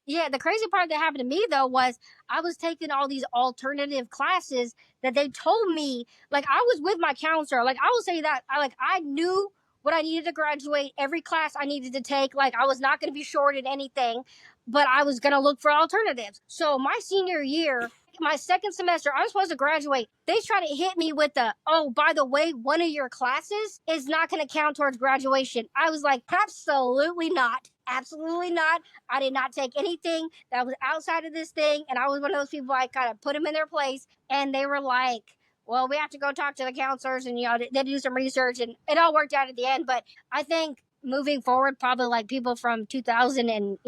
Yeah, the crazy part that happened to me though was I was taking all these alternative classes that they told me. Like, I was with my counselor. Like, I will say that I knew what I needed to graduate, every class I needed to take. Like, I was not going to be shorted anything, but I was going to look for alternatives. So my senior year, my second semester, I was supposed to graduate. They try to hit me with the, oh, by the way, one of your classes is not going to count towards graduation. I was like, absolutely not. Absolutely not. I did not take anything that was outside of this thing. And I was one of those people, I kind of put them in their place. And they were like, well, we have to go talk to the counselors and, they do some research, and it all worked out at the end. But I think moving forward, probably like people from 2000 and,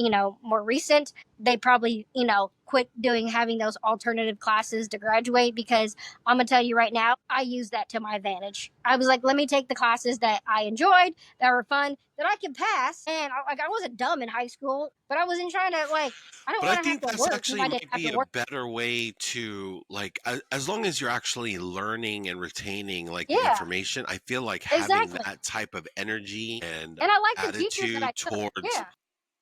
more recent, they probably, quit having those alternative classes to graduate, because I'm going to tell you right now, I use that to my advantage. I was like, let me take the classes that I enjoyed, that were fun, that I could pass. And I wasn't dumb in high school, but I wasn't trying to, like, I don't But I want to have think to that's work if actually I didn't might have be to a work. better way to like as long as you're actually learning and retaining like the Yeah, information, I feel like having exactly. that type of energy and And I like the teachers that I attitude took.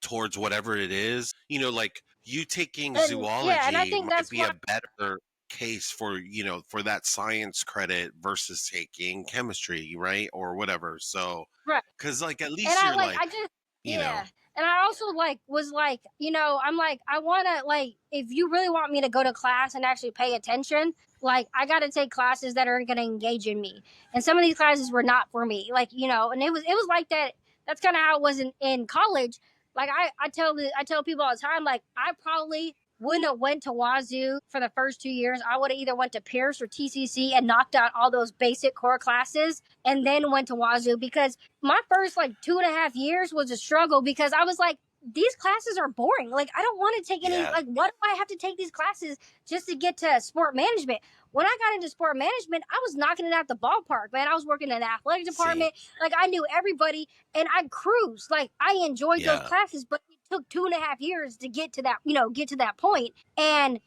towards Yeah. whatever it is, like you taking And yeah, and I zoology think might that's be why. a better case for, for that science credit versus taking chemistry, right? Or whatever. So, Right. cuz like at And least you're like, I just, you know, yeah. And I also was like, I'm like, I want to, like, if you really want me to go to class and actually pay attention, like, I got to take classes that are going to engage in me. And some of these classes were not for me, like, and it was like that. That's kind of how it was in college. Like, I tell people all the time, like, I probably wouldn't have went to Wazoo for the first 2 years. I would have either went to Pierce or TCC and knocked out all those basic core classes and then went to Wazoo, because my first like 2.5 years was a struggle, because I was like, these classes are boring. Like, I don't want to take any, yeah, like, what do I have to take these classes just to get to sport management? When I got into sport management, I was knocking it out the ballpark, man. I was working in the athletic same. department. Like, I knew everybody and I cruised. Like, I enjoyed those Yeah. classes, but it took 2.5 years to get to that, get to that point. And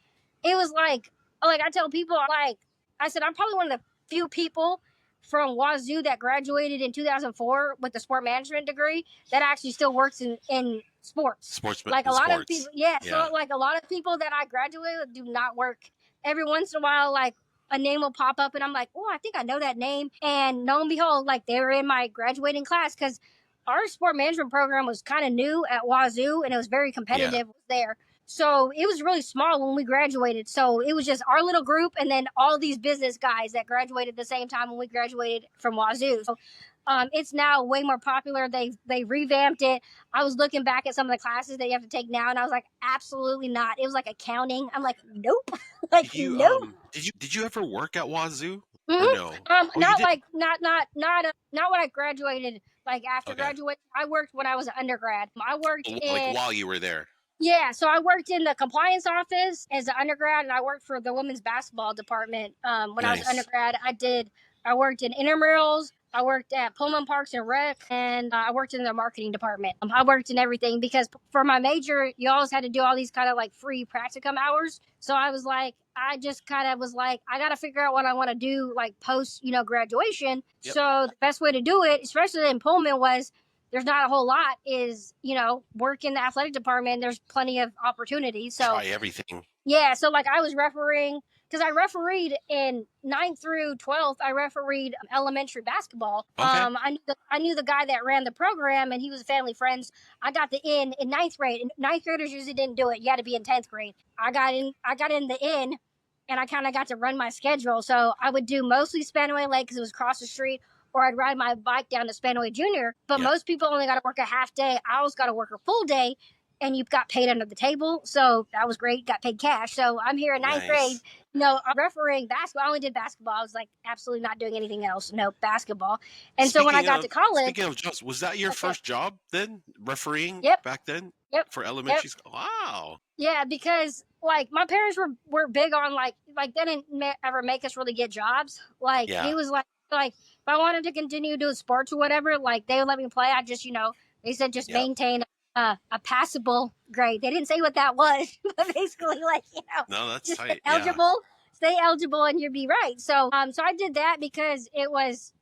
it was like I tell people, like, I said, I'm probably one of the few people from Wazoo that graduated in 2004 with a sport management degree that actually still works in sports. Sportsman Like, a in lot of sports. people, yeah. So Yeah. like a lot of people that I graduated with do not work. Every once in a while, like, a name will pop up and I'm like, oh, I think I know that name. And lo and behold, like they were in my graduating class because our sport management program was kind of new at Wazoo and it was very Yeah. competitive there. So it was really small when we graduated. So it was just our little group and then all these business guys that graduated the same time when we graduated from Wazoo. So it's now way more popular. They revamped it. I was looking back at some of the classes that you have to take now, and I was like, absolutely not. It was like accounting. I'm like, nope, like Did you nope. did you ever work at Wazoo or Mm-hmm. no? Oh, you Not did. like not when I graduated. Like after Okay. graduation, I worked when I was an undergrad. I worked Like in while you were there. Yeah, so I worked in the compliance office as an undergrad, and I worked for the women's basketball department. When I was an Nice. undergrad, I worked in intramurals. I worked at Pullman Parks and Rec, and I worked in the marketing department. I worked in everything because for my major, you always had to do all these kind of like free practicum hours. So I just kind of was like, I got to figure out what I want to do like post, graduation. Yep. So the best way to do it, especially in Pullman, was there's not a whole lot is work in the athletic department. There's plenty of opportunities. So Try everything. yeah, so like I was refereeing because I refereed in 9th through 12th. I refereed elementary basketball. Okay. I knew the guy that ran the program, and he was family friends. I got the in ninth grade. And ninth graders usually didn't do it. You had to be in 10th grade. I got in. I got in the in, and I kind of got to run my schedule. So I would do mostly Spanaway Lake because it was across the street, or I'd ride my bike down to Spanaway Junior. But Yeah. most people only got to work a half day. I always got to work a full day, and you got paid under the table. So that was great. Got paid cash. So I'm here in ninth grade. Nice. I'm refereeing basketball. I only did basketball. I was like absolutely not doing anything else. No basketball. And so when I got to college, Speaking of jobs, was that your first job then? Refereeing yep, back then yep, for yep. elementary school? Wow. Yeah, because like my parents were big on like they didn't ever make us really get jobs. Like Yeah. he was like if I wanted to continue doing sports or whatever, like they would let me play. I just they said just Yep. maintain a passable grade. They didn't say what that was, but basically like No, that's just tight. Yeah. stay eligible, and you'd be right. So I did that because it was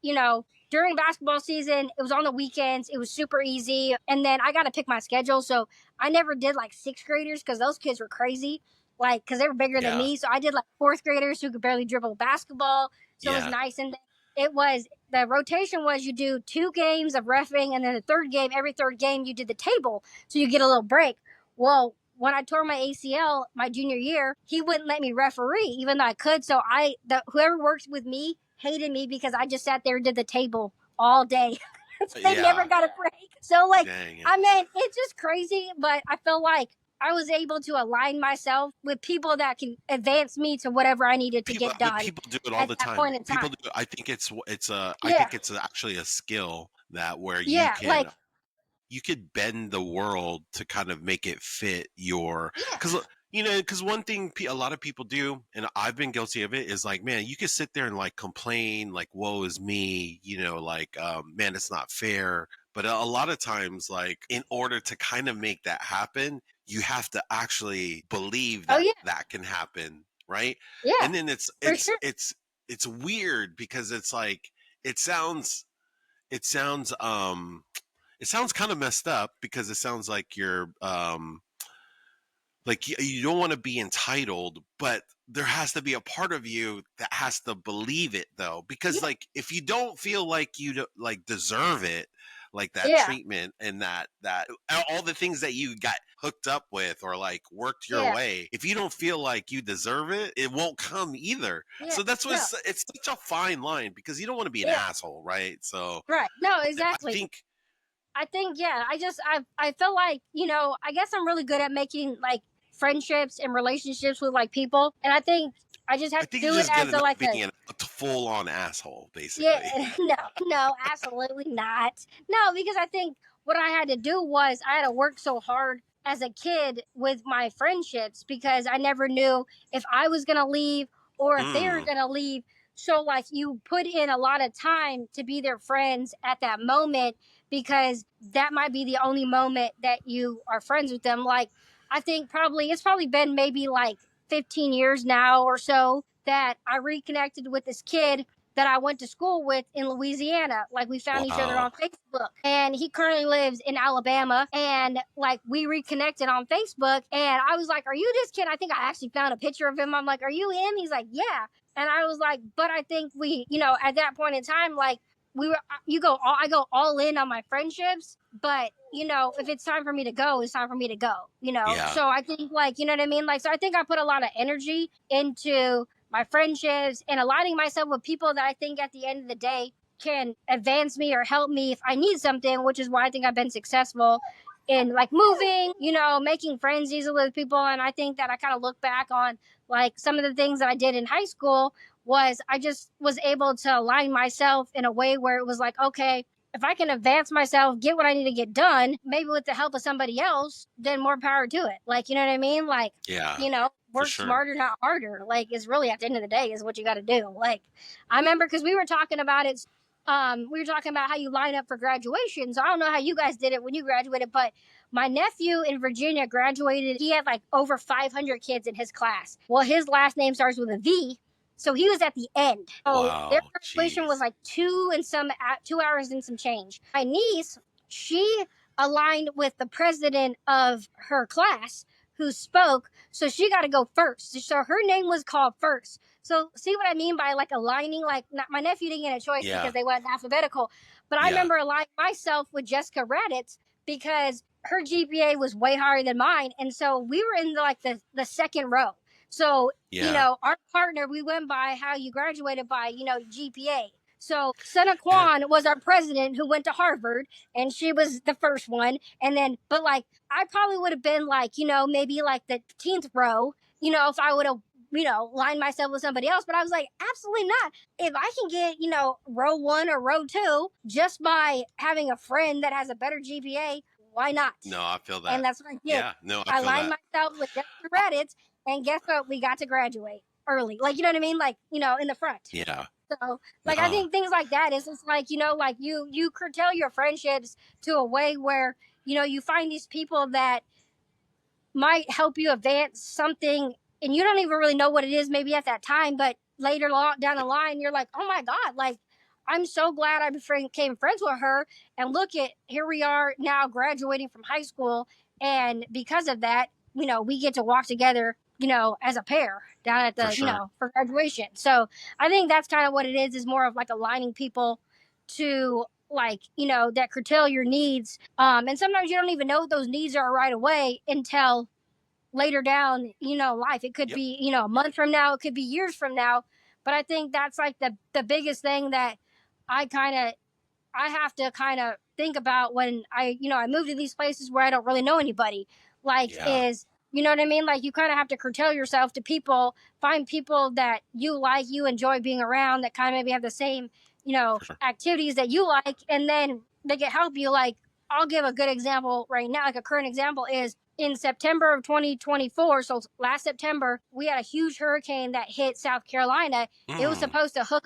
during basketball season. It was on the weekends. It was super easy, and then I got to pick my schedule. So I never did like sixth graders because those kids were crazy, like because they were bigger than Yeah. me. So I did like fourth graders who could barely dribble basketball. So it was Yeah. nice, and it was the rotation was you do 2 games of reffing, and then the third game, every third game you did the table, so you get a little break. Well, when I tore my ACL my junior year, he wouldn't let me referee, even though I could. So whoever worked with me hated me because I just sat there and did the table all day. So they never Yeah. got a break. So like, Dang. I mean, it's just crazy, but I feel like I was able to align myself with people that can advance me to whatever I needed to People, get done people do it all at the that time. point in time. People do. I think I Yeah, think it's actually a skill that where yeah, like you could bend the world to kind of make it fit your yeah, because one thing a lot of people do, and I've been guilty of it, is like, man, you could sit there and like complain like woe is me, like man, it's not fair. But a lot of times, like, in order to kind of make that happen, you have to actually believe oh that yeah, that can happen, right? yeah, And then for sure. it's weird because it's like it sounds it sounds it sounds kind of messed up because it sounds like you're like you don't want to be entitled, but there has to be a part of you that has to believe it though, because Yeah, like if you don't feel like like deserve it, like that yeah, treatment and that all the things that you got hooked up with or like worked your yeah, way, if you don't feel like you deserve it, it won't come either. yeah, So that's what no, it's such a fine line because you don't want to be an yeah, asshole, right? So right. No, I exactly. think I think yeah. I feel like I guess I'm really good at making like friendships and relationships with like people, and I think I just I have to think you're do it just good as at not a being a full on asshole, yeah. basically. No, no, absolutely not. No, because I think what I had to do was I had to work so hard as a kid with my friendships because I never knew if I was gonna leave or if they were Mm, gonna leave. So like you put in a lot of time to be their friends at that moment because that might be the only moment that you are friends with them. Like I think it's probably been maybe like 15 years now or so that I reconnected with this kid that I went to school with in Louisiana. Like, we found each other Wow. on Facebook, and he currently lives in Alabama. And like, we reconnected on Facebook, and I was like, "Are you this kid?" I think I actually found a picture of him. I'm like, "Are you him?" He's like, "Yeah." And I was like, "But I think we, at that point in time, like, I go all in on my friendships, but if it's time for me to go, it's time for me to go, Yeah. so I think, like, you know what I mean, like, so I think I put a lot of energy into my friendships and aligning myself with people that I think at the end of the day can advance me or help me if I need something, which is why I think I've been successful in, like, moving, making friends easily with people. And I think that I kind of look back on, like, some of the things that I did in high school was I just was able to align myself in a way where it was like, okay, if I can advance myself, get what I need to get done, maybe with the help of somebody else, then more power to it. Like, you know what I mean? Like, Yeah. For work sure. smarter, not harder. Like, it's really at the end of the day is what you got to do. Like, I remember because we were talking about it. We were talking about how you line up for graduation. So I don't know how you guys did it when you graduated, but my nephew in Virginia graduated. He had like over 500 kids in his class. Well, his last name starts with a V, so he was at the end. So their Wow. graduation was Jeez. like 2 hours and some change. My niece, she aligned with the president of her class who spoke, so she got to go first. So her name was called first. So see what I mean by like aligning? Like, not, my nephew didn't get a choice Yeah. because they went alphabetical, but I Yeah. remember aligning myself with Jessica Raditz because her GPA was way higher than mine, and so we were in the second row. So Yeah. our partner, we went by how you graduated by, GPA. So Sana Yeah. Kwan was our president who went to Harvard, and she was the first one. And then, but like, I probably would have been like, maybe like the 10th row, if I would have, lined myself with somebody else. But I was like, absolutely not. If I can get, row one or row two just by having a friend that has a better GPA, why not? No, I feel And that. that's what I did. Yeah. No, I I feel lined that. myself with Jessica Reddit, and guess what? We got to graduate early. Like, you know what I mean? Like, in the front. Yeah. So, like, I No. think things like that is just like, like you curtail your friendships to a way where, you find these people that might help you advance something, and you don't even really know what it is maybe at that time, but later down the line you're like, oh my god, like, I'm so glad I became friends with her, and look at, here we are now graduating from high school, and because of that, we get to walk together, as a pair down at For the, sure. for graduation. So I think that's kind of what it is more of like aligning people to, like, that curtail your needs, and sometimes you don't even know what those needs are right away until later down, life. It could Yep. be, a month from now, it could be years from now. But I think that's like the biggest thing that I kind of I have to kind of think about when I move to these places where I don't really know anybody. Like, Yeah. is, you know what I mean? Like, you kind of have to curtail yourself to people, find people that you enjoy being around, that kind of maybe have the same, For sure. activities that you like, and then they can help you. Like, I'll give a good example right now. Like, a current example is in September of 2024. So last September, we had a huge hurricane that hit South Carolina. Mm. It was supposed to hook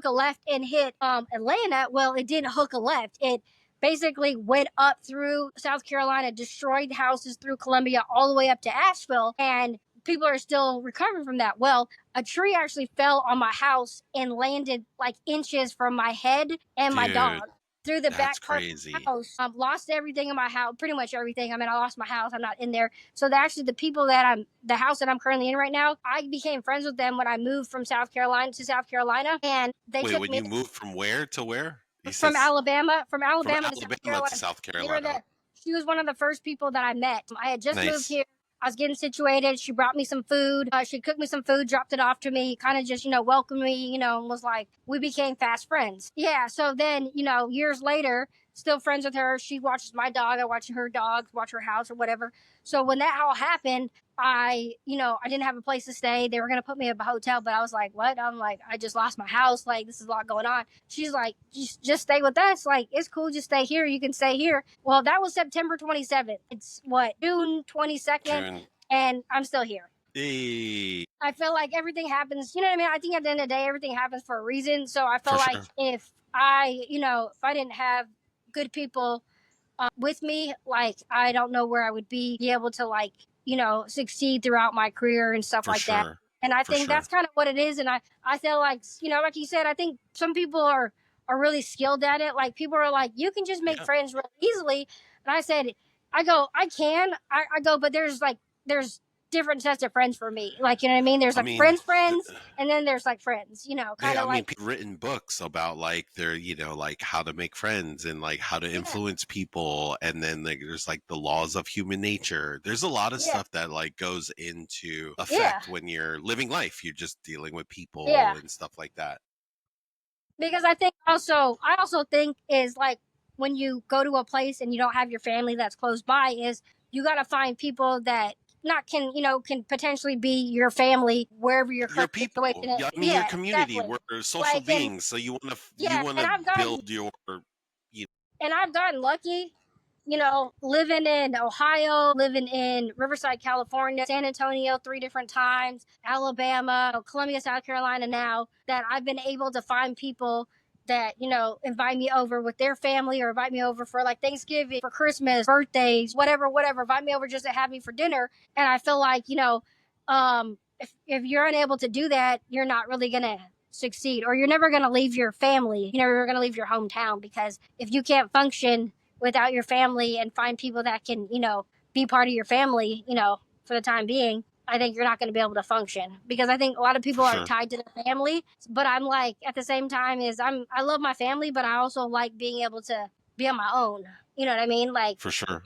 a left and hit Atlanta. Well, it didn't hook a left. It basically went up through South Carolina, destroyed houses through Columbia all the way up to Asheville, and people are still recovering from that. Well, a tree actually fell on my house and landed like inches from my head and my Dude, dog through the that's back part of my crazy. house. Lost everything in my house, pretty much everything. I mean, I lost my house. I'm not in there. So actually, the house that I'm currently in right now, I became friends with them when I moved from South Carolina to South Carolina, and they Wait, took when me you moved from where to where? You said from Alabama, from to South Alabama to Carolina. South They were Carolina. the She was one of the first people that I met. I had just moved Nice. here. I was getting situated. She brought me some food. She cooked me some food, dropped it off to me, kind of just, welcomed me, and was like, we became fast friends. Yeah. So then, years later, still friends with her. She watches my dog. I watch her dog, watch her house or whatever. So when that all happened, I didn't have a place to stay. They were going to put me at a hotel, but I was like, what? I'm like, I just lost my house. Like, this is a lot going on. She's like, just stay with us. Like, it's cool. Just stay here. You can stay here. Well, that was September 27th. It's what, June 22nd, June. and I'm still here. Hey, I feel like everything happens, you know what I mean? I think at the end of the day, everything happens for a reason. So I for feel like sure. if I didn't have good people with me, like, I don't know where I would be able to, like, succeed throughout my career and stuff For like that. sure. And I For think sure. that's kind of what it is. And I feel like, like you said, I think some people are really skilled at it. Like people are like, you can just make Yeah. friends real easily. And I said, I go, I can. I go, but there's different sets of friends for me. Like, you know what I mean? There's I like mean, friends, and then there's like friends, kind I of mean, like, people written books about like their, like how to make friends and like how to yeah, influence people, and then like, there's like the laws of human nature. There's a lot of yeah, stuff that like goes into yeah, effect when you're living life. You're just dealing with yeah. people and stuff like that. Because I also think is like when you go to a place and you don't have your family that's close by, is you got to find people that not can can potentially be your family wherever your Your current people, situation is. yeah, I mean, your Yeah, community. exactly. We're social Like, and beings, so you yeah, want and to I've gotten build your, you and I've gotten lucky, living in Ohio, living in Riverside, California, San Antonio 3 different times, Alabama, Columbia, South Carolina now, that I've been able to find people that, invite me over with their family or invite me over for like Thanksgiving, for Christmas, birthdays, whatever, invite me over just to have me for dinner. And I feel like, if you're unable to do that, you're not really going to succeed, or you're never going to leave your family. You're never going to leave your hometown, because if you can't function without your family and find people that can, be part of your family, for the time being, I think you're not going to be able to function, because I think a lot of for people are sure, tied to their family. But I'm like, at the same time, I love my family, but I also like being able to be on my own. You know what I mean? Like, for sure,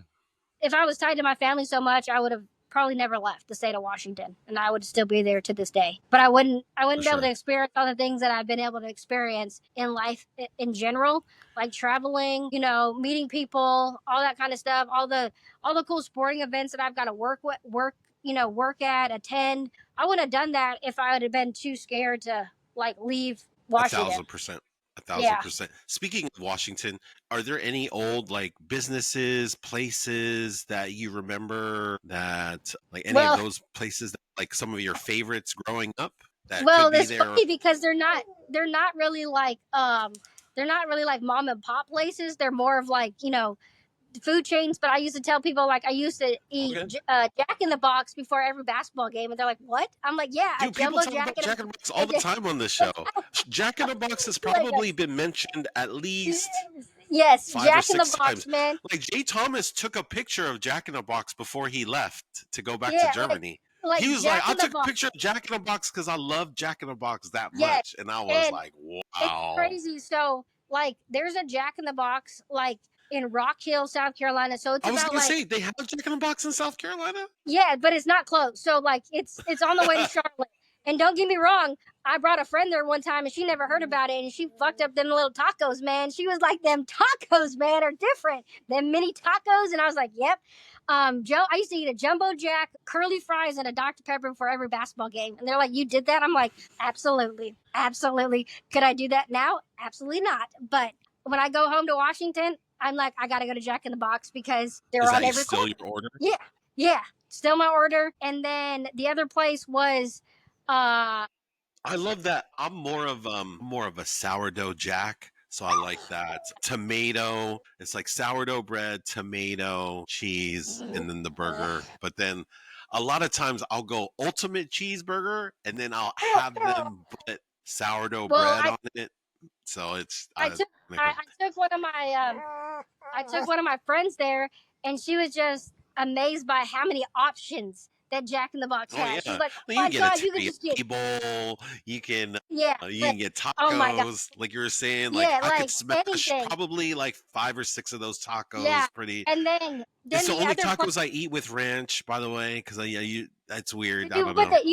if I was tied to my family so much, I would have probably never left the state of Washington, and I would still be there to this day. But I wouldn't for be able to sure. experience all the things that I've been able to experience in life in general, like traveling, meeting people, all that kind of stuff, all the cool sporting events that I've got to work at, attend. I wouldn't have done that if I would have been too scared to like leave A Washington. thousand percent. A thousand Yeah. percent. Speaking of Washington, are there any old like businesses, places that you remember, that like any of Well, those places that, like some of your favorites growing up, that could Well, be it's there? funny because they're not really like mom and pop places. They're more of like food chains. But I used to tell people, like, I used to eat Okay. Jack in the Box before every basketball game, and they're like, "What?" I'm like, "Yeah, a Dude, people jumbo talk Jack about in Jack in the Box a, all the time on this show. Jack in the Box has like probably been mentioned at least yes, 5 or Jack in the 6 Box, times. man. Like Jay Thomas took a picture of Jack in the Box before he left to go back to Yeah, like Germany. like He was like, Jack I in the took a Box. picture of Jack in the Box because I love Jack in the Box that Yes, much. And I was and like, it's wow. crazy. So like, there's a Jack in the Box like in Rock Hill, South Carolina. So it's I was about gonna like, say they have Jack in the Box in South Carolina. yeah, but it's not close. So like, it's on the way to Charlotte. And don't get me wrong, I brought a friend there one time and she never heard about it, and she fucked up them little tacos, man. She was like, "Them tacos, man, are different. Them mini tacos." And I was like, "Yep." Joe, I used to eat a jumbo jack, curly fries, and a Dr. Pepper for every basketball game. And they're like, "You did that?" I'm like, "Absolutely. Absolutely." Could I do that now? Absolutely not. But when I go home to Washington, I'm like, I gotta go to Jack in the Box because they're Is on that every still corner. your order? Yeah, yeah. Still my order. And then the other place was uh I love that. I'm more of a sourdough Jack. So I like that. Tomato. It's like sourdough bread, tomato, cheese, and then the burger. But then a lot of times I'll go ultimate cheeseburger and then I'll have them put sourdough well, bread on it. So it's I took I took one of my friends there, and she was just amazed by how many options that Jack in the Box oh has. yeah. She's like, "Oh Well, you my can get a god, you could just get." teriyaki bowl. Yeah, You but can get oh my god, tacos, like you were saying. Like yeah, I could like smash anything. probably like 5 or 6 of those Yeah, tacos. Pretty. and then It's the the only other place. tacos I eat with ranch, by the way, because that's weird. Did I you don't put know. that?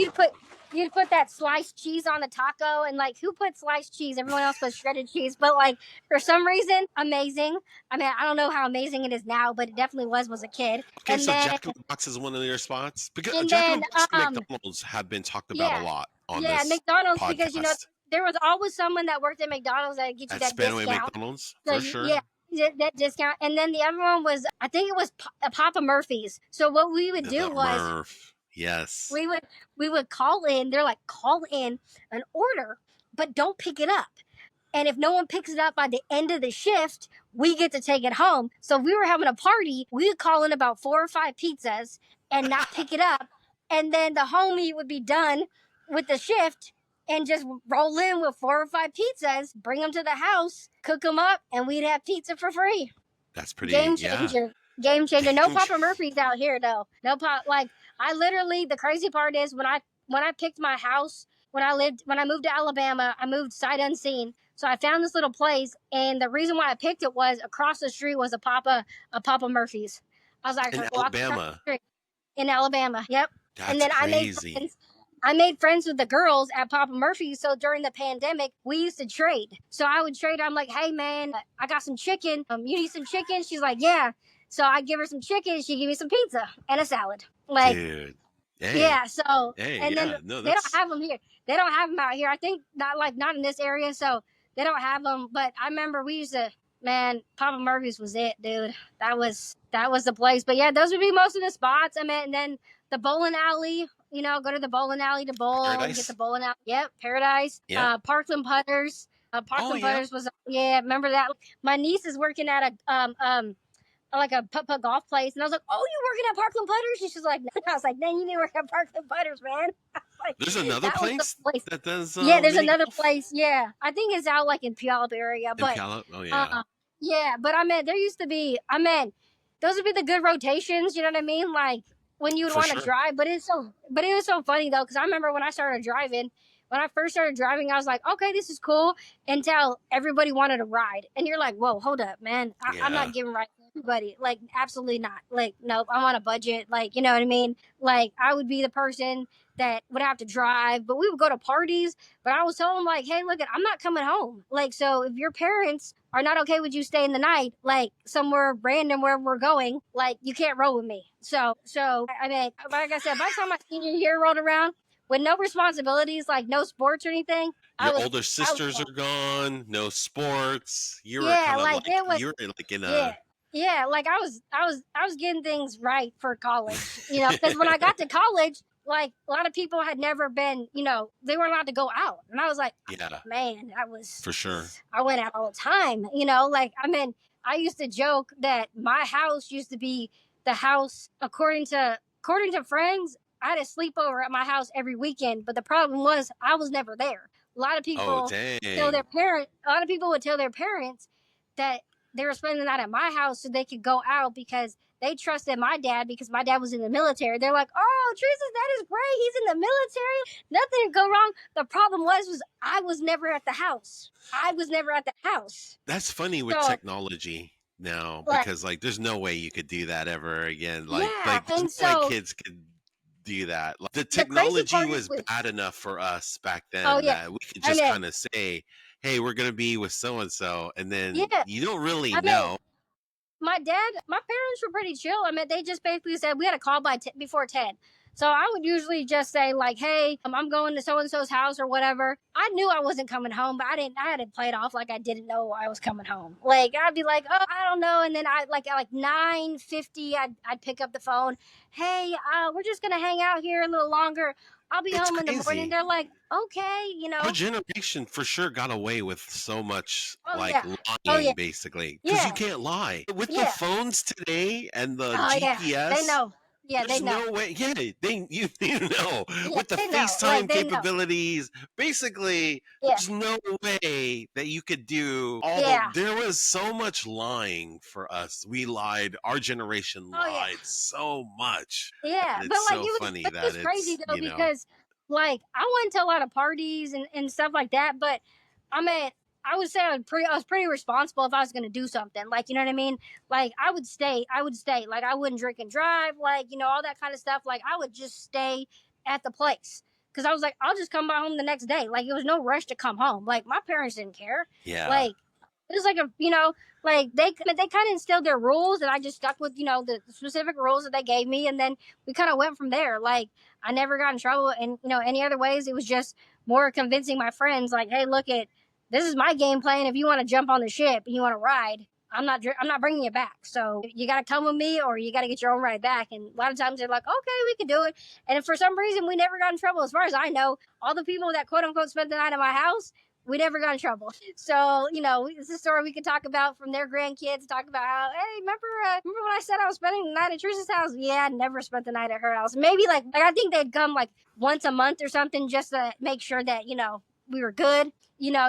You'd put that sliced cheese on the taco, and like, who put sliced cheese? Everyone else puts shredded cheese, but like, for some reason, amazing. I mean, I don't know how amazing it is now, but it definitely was a kid. Okay, And so then Jack in the Box is one of your spots because and Jack in the then Box and McDonald's have been talked about a yeah, lot on yeah, this McDonald's, because podcast. there was always someone that worked at McDonald's that get you At that Spanaway discount. McDonald's, So for sure. yeah, that discount. And then the other one was, I think it was Papa Murphy's. So what we would do The was Murph, yes. we would call in. They're like, call in an order, but don't pick it up. And if no one picks it up by the end of the shift, we get to take it home. So if we were having a party, we would call in about 4 or 5 pizzas and not pick it up. And then the homie would be done with the shift and just roll in with 4 or 5 pizzas, bring them to the house, cook them up, and we'd have pizza for free. That's pretty, Game yeah. changer. Game changer. No Game ch- Papa Murphy's out here though. No pop. Like I literally, the crazy part is when I picked my house when I moved to Alabama, I moved sight unseen. So I found this little place, and the reason why I picked it was across the street was a Papa Murphy's. I was like, I in could walk across the Alabama. street in Alabama. Yep. And That's then crazy. I made friends with the girls at Papa Murphy's. So during the pandemic, we used to trade. So I would trade. I'm like, hey man, I got some chicken. You need some chicken? She's like, yeah. So I give her some chicken. She give me some pizza and a salad. Like, Dude. Hey. yeah. So Hey, and then yeah. No, they don't that's have them here. They don't have them out here. I think not in this area. So they don't have them. But I remember we used to. Man, Papa Murphy's was it, dude. That was the place. But yeah, those would be most of the spots. I mean, and then the bowling alley. Go to the bowling alley to bowl and get the Paradise. bowling alley. Yep, Paradise. Yeah. Parkland Putters. Oh, Parkland yeah. Putters was remember that? My niece is working at a like a putt golf place, and I was like, "Oh, you working at Parkland Putters?" And she's like, no. I was like, "Then you need to work at Parkland Putters, man." Like, There's another that was the place that does yeah, there's mini another golf place. Yeah, I think it's out like in Puyallup area, in but Puyallup. Oh yeah. yeah, but I mean, there used to be. I mean, those would be the good rotations. You know what I mean? Like when you would For want to sure. drive. But it was so funny though, because I remember when I started driving. When I first started driving, I was like, okay, this is cool. Until everybody wanted to ride, and you're like, whoa, hold up, man. I'm Yeah. not giving rides to everybody. Like, absolutely not. Like, nope. I'm on a budget. Like, you know what I mean? Like, I would be the person that would have to drive, but we would go to parties. But I was telling them like, hey, look, I'm not coming home. Like, so if your parents are not okay with you staying the night, like somewhere random where we're going, like you can't roll with me. So I mean, like I said, by the time my senior year rolled around, with no responsibilities, like no sports or anything, Your older I was sisters gone. are gone. No sports. You were Yeah, kind of like like it was. you were like in Yeah, a. yeah, like I was getting things right for college, because when I got to college, like a lot of people had never been, they weren't allowed to go out, and I was like, Yeah, man, for sure. I went out all the time, like I mean, I used to joke that my house used to be the house according to friends. I had a sleepover at my house every weekend, but the problem was I was never there. A lot of Oh people dang. a lot of people would tell their parents that they were spending the night at my house so they could go out because they trusted my dad because my dad was in the military. They're like, "Oh, Teresa's dad is great. He's in the military. Nothing could go wrong." The problem was I was never at the house. I was never at the house. That's funny with So, technology now like, because like there's no way you could do that ever again. yeah, There's and no way so kids could do that. Like, the the crazy technology part is was with, bad enough for us back oh then yeah, that we could I just mean, kind of say, "Hey, we're gonna be with so and so," and then yeah, you don't really I mean, know. my parents were pretty chill. I mean, they just basically said we had a call before 10. So I would usually just say like, "Hey, I'm going to so and so's house or whatever." I knew I wasn't coming home, but I didn't. I had to play it off like I didn't know I was coming home. Like I'd be like, "Oh, I don't know," and then I like at like 9:50, I'd pick up the phone. "Hey, we're just gonna hang out here a little longer. I'll be It's home in the morning." crazy. They're like, "Okay, you Our know." generation for sure got away with so much Oh like yeah. Oh lying yeah. basically because you Yeah. can't lie with the Yeah. phones today and the Oh yeah. They GPS. know. Yeah, they There's know. no way. Yeah, you know Yeah, with the they know. Like FaceTime they know. capabilities, basically Yeah. there's no way that you could do all the. Yeah. There was so much lying for us. We lied. Our generation Oh yeah. lied so much, Yeah. and But it's like so funny it that was crazy it's though because like I went to a lot of parties and stuff like that, but I mean I would say I was pretty responsible if I was gonna do something. Like, you know what I mean? Like I would stay. I would stay. Like I wouldn't drink and drive, like, all that kind of stuff. Like I would just stay at the place. Cause I was like, I'll just come by home the next day. Like it was no rush to come home. Like my parents didn't care. yeah. Like it was like like they kind of instilled their rules, and I just stuck with the specific rules that they gave me, and then we kind of went from there. Like I never got in trouble, and any other ways. It was just more convincing my friends, like, hey, look at this is my game plan. If you want to jump on the ship and you want to ride, I'm not bringing you back. So you got to come with me, or you got to get your own ride back. And a lot of times they're like, okay, we can do it. And if for some reason we never got in trouble, as far as I know, all the people that quote unquote spent the night at my house We never got in trouble. So, it's a story we could talk about from their grandkids, talk about how, hey, remember when I said I was spending the night at Trish's house? Yeah, I never spent the night at her house. Maybe like I think they'd come like once a month or something just to make sure that, we were good,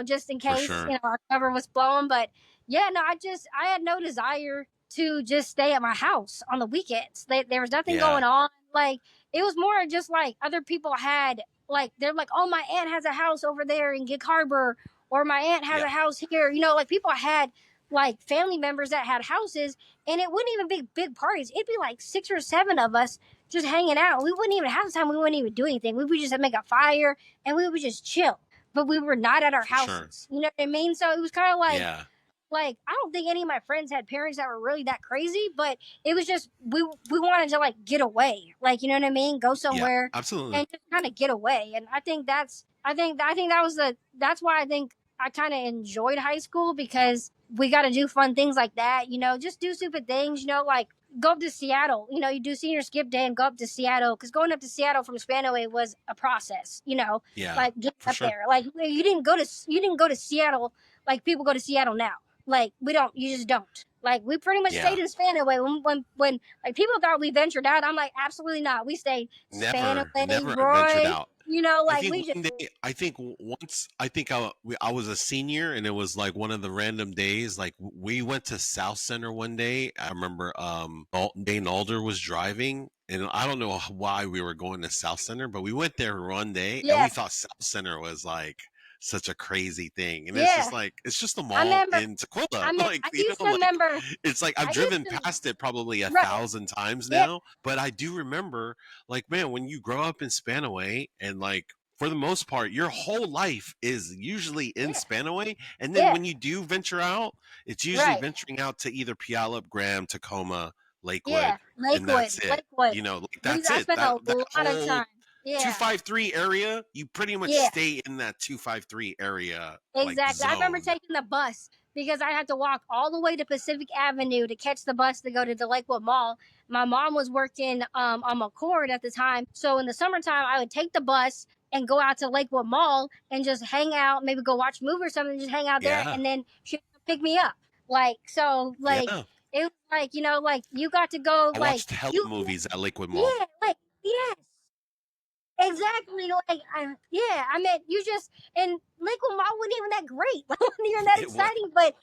just in For case, sure. our cover was blowing. But yeah, no, I had no desire to just stay at my house on the weekends. There was nothing Yeah. going on. Like, it was more just like other people had, like, they're like, oh, my aunt has a house over there in Gig Harbor, or my aunt has Yeah. a house here. Like people had like family members that had houses, and it wouldn't even be big parties. It'd be like 6 or 7 of us just hanging out. We wouldn't even have the time. We wouldn't even do anything. We would just make a fire and we would just chill. But we were not at our For sure. houses. You know what I mean? So it was kind of Yeah. like I don't think any of my friends had parents that were really that crazy, but it was just we wanted to like get away, like, you know what I mean, go Yeah. somewhere Absolutely. and just kind of get away. And I think that's why I think I kind of enjoyed high school, because we got to do fun things like that, just do stupid things, like go up to Seattle, you do senior skip day and go up to Seattle, because going up to Seattle from Spanaway was a process, Yeah. like getting For up sure. there, like you didn't go to Seattle like people go to Seattle now. Like, we don't, you just don't. Like, we pretty much Yeah. stayed in Spanaway. When like people thought we ventured out, I'm like, absolutely not. We stayed Never Spanaway, ventured Roy. out. I Like, think we just one day, I was a senior, and it was like one of the random days. Like, we went to South Center one day. I remember Dane Alder was driving, and I don't know why we were going to South Center, but we went there one day, and we yeah, thought South Center was like such a crazy thing, and yeah. it's just a I mall remember. in Tequila. Like, I used to like remember. it's like I've I used driven to past it probably a right. thousand times Yeah, now, but I do remember, like, man, when you grow up in Spanaway, and like, for the most part, your whole life is usually in yeah, Spanaway, and then yeah. when you do venture out, it's usually Right. venturing out to either Puyallup, Graham, Tacoma, Yeah, Lakewood, and Lakewood, that's it. Lakewood. Like, that's I it. spent a That lot of whole time. Yeah, 253 area, you pretty much yeah. stay in that 253 area, like, Exactly. I remember zone. taking the bus because I had to walk all the way to Pacific Avenue to catch the bus to go to the Lakewood Mall. My mom was working on McCord at the time. So in the summertime, I would take the bus and go out to Lakewood Mall and just hang out, maybe go watch a movie or something, just hang out there. Yeah. And then she'd pick me up. Like, Yeah. it was like, like you got to go, I like, watched hella you, movies at Lakewood Mall. yeah, like, yes. Exactly. Like, yeah, I mean, you just, and Lakewood Mall wasn't even that great. Like, wasn't even that It was. exciting, but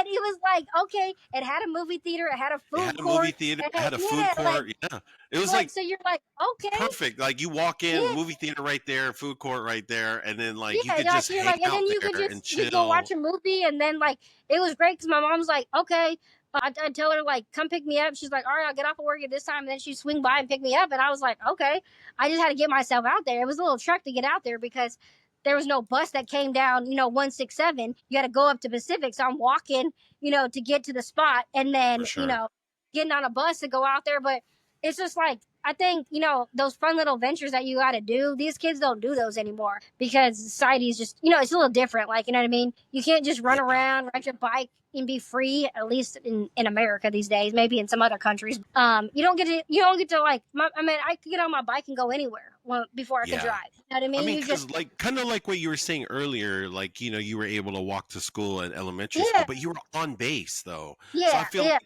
it was like, okay, it had a movie theater, it had a It food had a movie court, theater, it it had, had a food yeah, court. Yeah. It was like, like so you're like, okay, perfect. Like, you walk in, yeah, movie theater right there, food court right there, and then like you yeah, could like just you're hang like, and out then you could there and just go watch chill. a movie, and then like it was great because my mom's like, okay, I'd tell her like, come pick me up. She's like, all right, I'll get off of work at this time, and then she'd swing by and pick me up, and I was like, okay. I just had to get myself out there. It was a little trek to get out there because there was no bus that came down, 167. You got to go up to Pacific, so I'm walking, to get to the spot, and For then sure. getting on a bus to go out there. But it's just like I think, those fun little ventures that you got to do, these kids don't do those anymore because society is just, it's a little different. Like, you know what I mean? You can't just run Yeah. around, ride your bike and be free, at least in America these days, maybe in some other countries. You don't get to like, I mean, I could get on my bike and go anywhere before I could Yeah. drive. You know what I I mean? mean, You just, because like, kind of like what you were saying earlier, like, you were able to walk to school at elementary school, yeah, but you were on base though. So I yeah, feel yeah,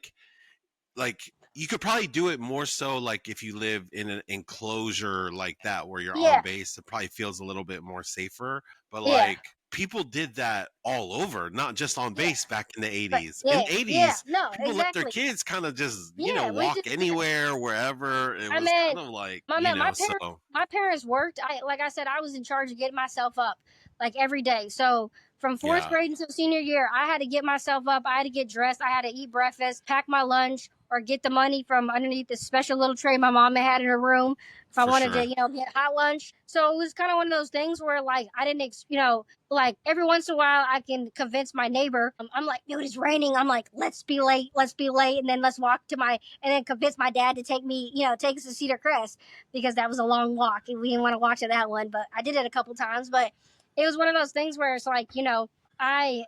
like you could probably do it more so like if you live in an enclosure like that where you're on yeah, base, it probably feels a little bit more safer. But yeah, like, people did that all over, not just on yeah. base back in the But 80s. In yeah, the yeah, 80s, no, people let their exactly. kids kind of just, Yeah, we walk just, yeah. anywhere, wherever. It I was mean, kind of like, my man, so my parents worked. Like I said, I was in charge of getting myself up, like every day. So from fourth yeah, grade until senior year, I had to get myself up. I had to get dressed. I had to eat breakfast, pack my lunch, or get the money from underneath the special little tray my mom had in her room if I for wanted to, sure. get hot lunch. So it was kind of one of those things where like I didn't, like every once in a while I can convince my neighbor. I'm like, dude, it's raining. I'm like, let's be late, and then let's walk to my, and then convince my dad to take me, take us to Cedar Crest because that was a long walk and we didn't want to walk to that one. But I did it a couple times. But it was one of those things where it's like, I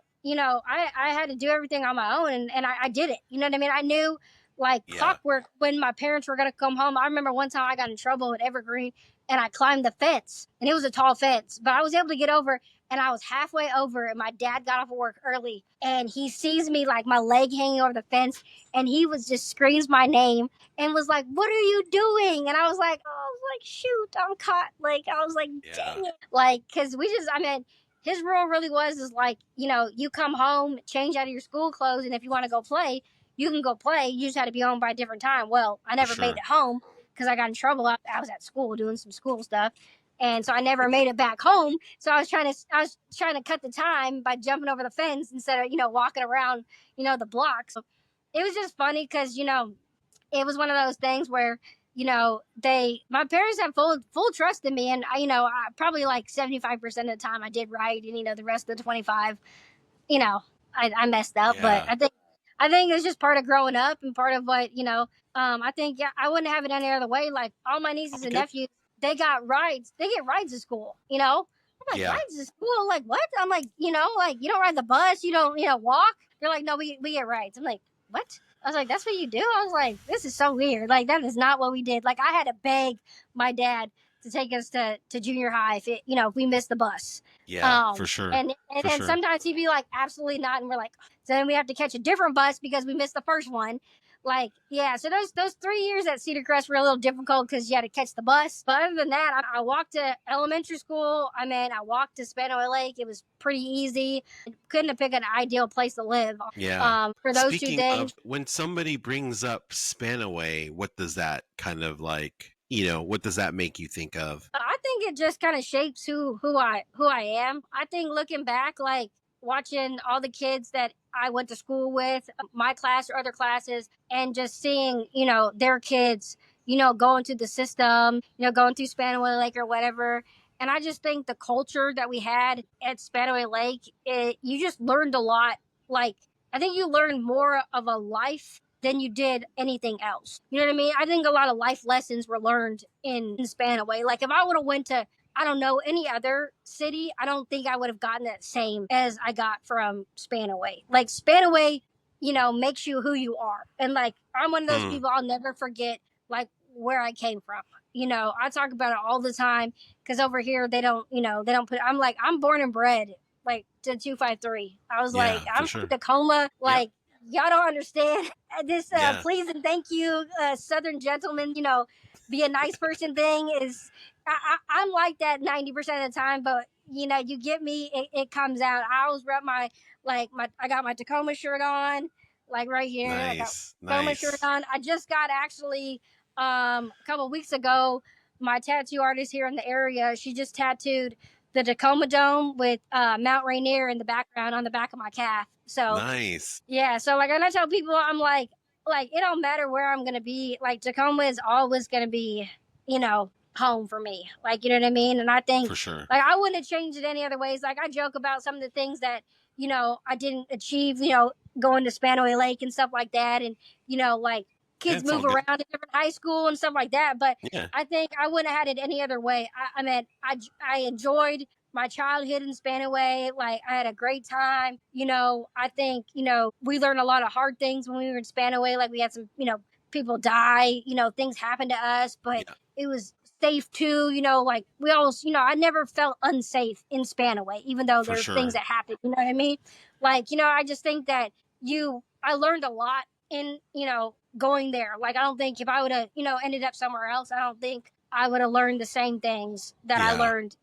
had to do everything on my own, and I did it. You know what I mean? I knew like Yeah. clockwork when my parents were gonna come home. I remember one time I got in trouble at Evergreen and I climbed the fence, and it was a tall fence, but I was able to get over. And I was halfway over, and my dad got off of work early, and he sees me like my leg hanging over the fence, and he was just screams my name and was like, "What are you doing?" And shoot, I'm caught. Like I was like, Yeah. dang it, like because we just, I mean, his rule really was is like, you come home, change out of your school clothes, and if you want to go play, you can go play. You just had to be home by a different time. Well, I For never made sure. it home because I got in trouble. I was at school doing some school stuff, and so I never made it back home. So I was trying to cut the time by jumping over the fence instead of walking around the block. So it was just funny because it was one of those things where they my parents had full trust in me, and I probably like 75% of the time I did right, and the rest of the 25, you know, I messed up. But Yeah. I think it's just part of growing up and part of what I think, yeah, I wouldn't have it any other way. Like all my nieces Probably and good. nephews, they got rides. They get rides to school. I'm like, Yeah. rides to school? Like what? I'm like, like you don't ride the bus, you don't walk. They're like, no, we get rides. I'm like, what? I was like, that's what you do? I was like, this is so weird. Like that is not what we did. Like I had to beg my dad to take us to junior high if we missed the bus. Yeah. For Um, sure. and For then sure. sometimes he'd be like, absolutely not, and we're like, so then we have to catch a different bus because we missed the first one. Like, yeah, so those 3 years at Cedar Crest were a little difficult because you had to catch the bus. But other than that, I walked to elementary school. I mean, I walked to Spanaway Lake. It was pretty easy. Couldn't have picked an ideal place to live. Yeah. For those two Speaking things. of, when somebody brings up Spanaway, what does that kind of like, what does that make you think of? I think it just kind of shapes who I am. I think looking back, like watching all the kids that I went to school with, my class or other classes, and just seeing their kids, going through the system, going through Spanaway Lake or whatever. And I just think the culture that we had at Spanaway Lake, you just learned a lot. Like I think you learned more of a life than you did anything else. You know what I mean? I think a lot of life lessons were learned in Spanaway. Like if I would have went to, I don't know, any other city, I don't think I would have gotten that same as I got from Spanaway. Like Spanaway, makes you who you are. And like I'm one of those Hmm. people, I'll never forget like where I came from. I talk about it all the time because over here they don't put. I'm like, I'm born and bred like to 253. I was like, Yeah, for I'm from sure. Tacoma. Yep. Like y'all don't understand this Yeah. please and thank you southern gentleman, be a nice person thing is, I'm like that 90% of the time, but you get me, it comes out. I always rep my I got my Tacoma shirt on, like right here. I got Nice. Tacoma shirt Nice. on. I just got actually a couple weeks ago, my tattoo artist here in the area, she just tattooed the Tacoma Dome with Mount Rainier in the background on the back of my calf. So Nice. yeah, so like, and I tell people, I'm like it don't matter where I'm gonna be. Like Tacoma is always gonna be, home for me. Like, you know what I mean? And I think For sure. like I wouldn't have changed it any other ways. Like I joke about some of the things that I didn't achieve. Going to Spanaway Lake and stuff like that, and like Yeah, kids it's all move good. around in different high school and stuff like that. But Yeah. I think I wouldn't have had it any other way. I mean, I enjoyed my childhood in Spanaway. Like I had a great time. I think, we learned a lot of hard things when we were in Spanaway. Like we had some, people die, things happened to us, but Yeah. it was safe too, like we always, I never felt unsafe in Spanaway, even though For there's things sure. that happen, you know what I mean? Like, I just think that I learned a lot in, going there. Like I don't think if I would have, ended up somewhere else, I don't think I would have learned the same things that I Yeah. learned,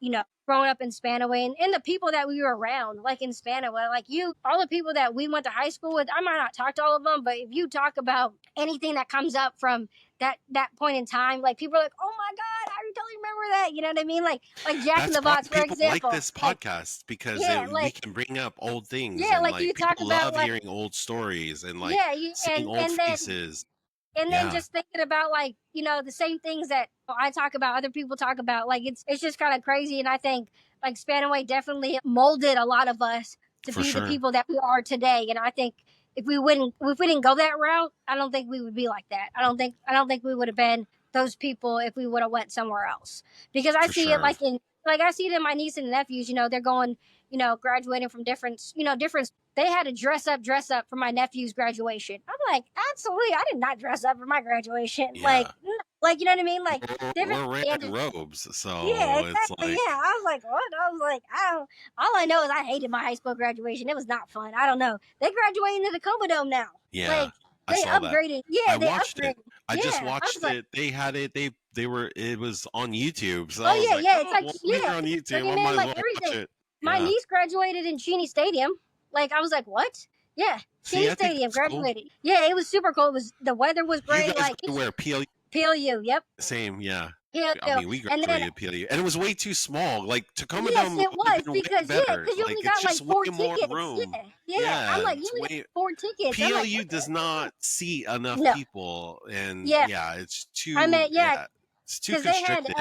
growing up in Spanaway, and the people that we were around, like in Spanaway, like all the people that we went to high school with, I might not talk to all of them, but if you talk about anything that comes up from that point in time, like people are like, oh my God, I totally remember that. You know what I mean? Like Jack in That's the why Box, for people like example. this Like, podcast because yeah, we like, can bring up old things yeah, and like like you talk people about love like, hearing old stories and like yeah, seeing old faces. and then Yeah, just thinking about like the same things that I talk about, other people talk about. Like it's just kind of crazy, and I think like Spanaway definitely molded a lot of us to for be the sure. people that we are today. And I think if we didn't go that route, I don't think we would be like that. I don't think we would have been those people if we would have went somewhere else. Because I For see it sure. like I see it in my niece and nephews. They're going, graduating from different. They had to dress up for my nephew's graduation. I'm like, absolutely, I did not dress up for my graduation. Like, Yeah. Like, you know what I mean? Like different We're wearing standards. robes, Yeah, so it's exactly. like, Yeah, I was like, what? I was like, I don't. All I know is I hated my high school graduation. It was not fun. I don't know. They graduating to the Tacoma Dome now. yeah, Like I they saw that. upgraded. Yeah, I they watched it. upgraded. I just Yeah, I was watched like, it. They had it. They were. It was on YouTube, so I oh was yeah, like, yeah. It's oh, like well, I'm yeah, here on it's YouTube. I might streaming as like well watch everything. it. My Yeah. niece graduated in Cheney Stadium. Like I was like, what? Yeah, See, Cheney I think Stadium that's cool. graduated. Yeah, it was super cool. It was the weather was You great. guys Like got to wear PLU. PLU. Yep. Same, yeah. I PLU. mean, we And then graduated PLU, and it was way too small. Like Tacoma yes, Dome it would have was been way because yeah, better. because you Like only it's got just like way four more tickets. room. Yeah, yeah. I'm Yeah, like, you it's only got way. four tickets. I'm like, PLU what does the heck? not seat enough No. people, and Yeah. yeah, it's I too. mean, yeah, Yeah, it's too because constricted.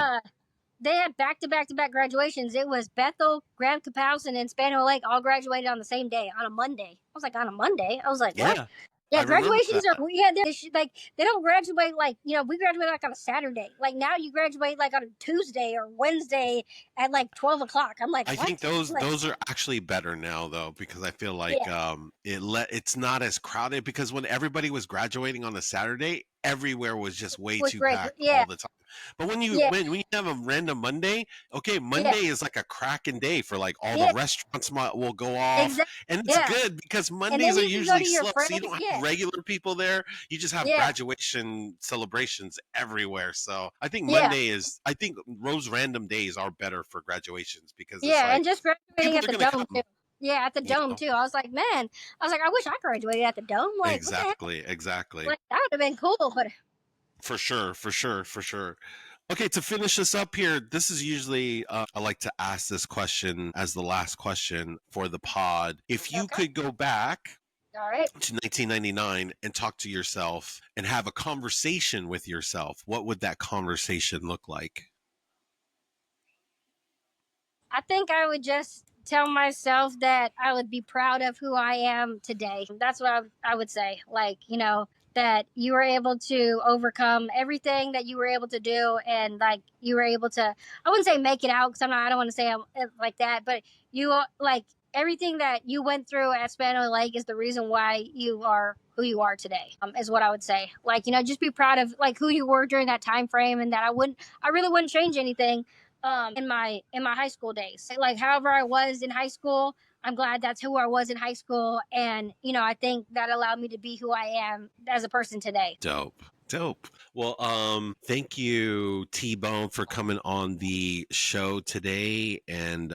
they had back-to-back graduations. It was Bethel, Graham Kapowson, and Spanaway Lake all graduated on the same day on a Monday. I was like, on a Monday? I was like, what? Yeah, I Yeah, remember graduations that. are yeah. They should, like they don't graduate like we graduate like on a Saturday. Like now you graduate like on a Tuesday or Wednesday at like 12 o'clock. I'm like, I what? think I'm like, those are actually better now though, because I feel like yeah, it's not as crowded, because when everybody was graduating on a Saturday, everywhere was just way was too great. packed all Yeah, the time. But when you yeah, when you have a random Monday, okay, yeah, Monday is like a cracking day for like all the yeah, restaurants will go off, exactly. and it's Yeah, good because and Mondays then are you can go usually to your slow, so you friends. don't have Yeah, regular people there. You just have yeah, graduation celebrations everywhere. So yeah. I think those random days are better for graduations, because it's Yeah, like and just graduating people at are the gonna dome too. come, Yeah, at the you dome know. too. I was like, man, I was like, I wish I graduated at the dome. Like, what the heck? Exactly. Like that would have been cool. But For sure, for sure, for sure. Okay, to finish this up here, this is usually I like to ask this question as the last question for the pod. If you okay, could go back all right. to 1999 and talk to yourself and have a conversation with yourself, what would that conversation look like? I think I would just tell myself that I would be proud of who I am today. That's what I would say. Like, that you were able to overcome everything that you were able to do, and like you were able to, I wouldn't say make it out because I don't want to say I'm like that, but you like everything that you went through at Spanaway Lake is the reason why you are who you are today, is what I would say. Like, just be proud of like who you were during that time frame, and that I really wouldn't change anything in my high school days. Like however I was in high school, I'm glad that's who I was in high school, and I think that allowed me to be who I am as a person today. Dope. Dope. Well, thank you, T Bone, for coming on the show today, and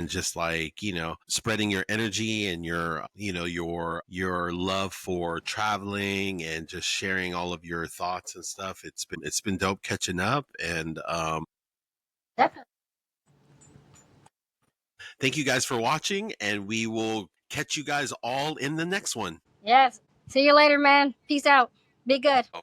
just like spreading your energy and your love for traveling, and just sharing all of your thoughts and stuff. It's been dope catching up, and Definitely. thank you guys for watching, and we will catch you guys all in the next one. Yes. See you later, man. Peace out. Be good.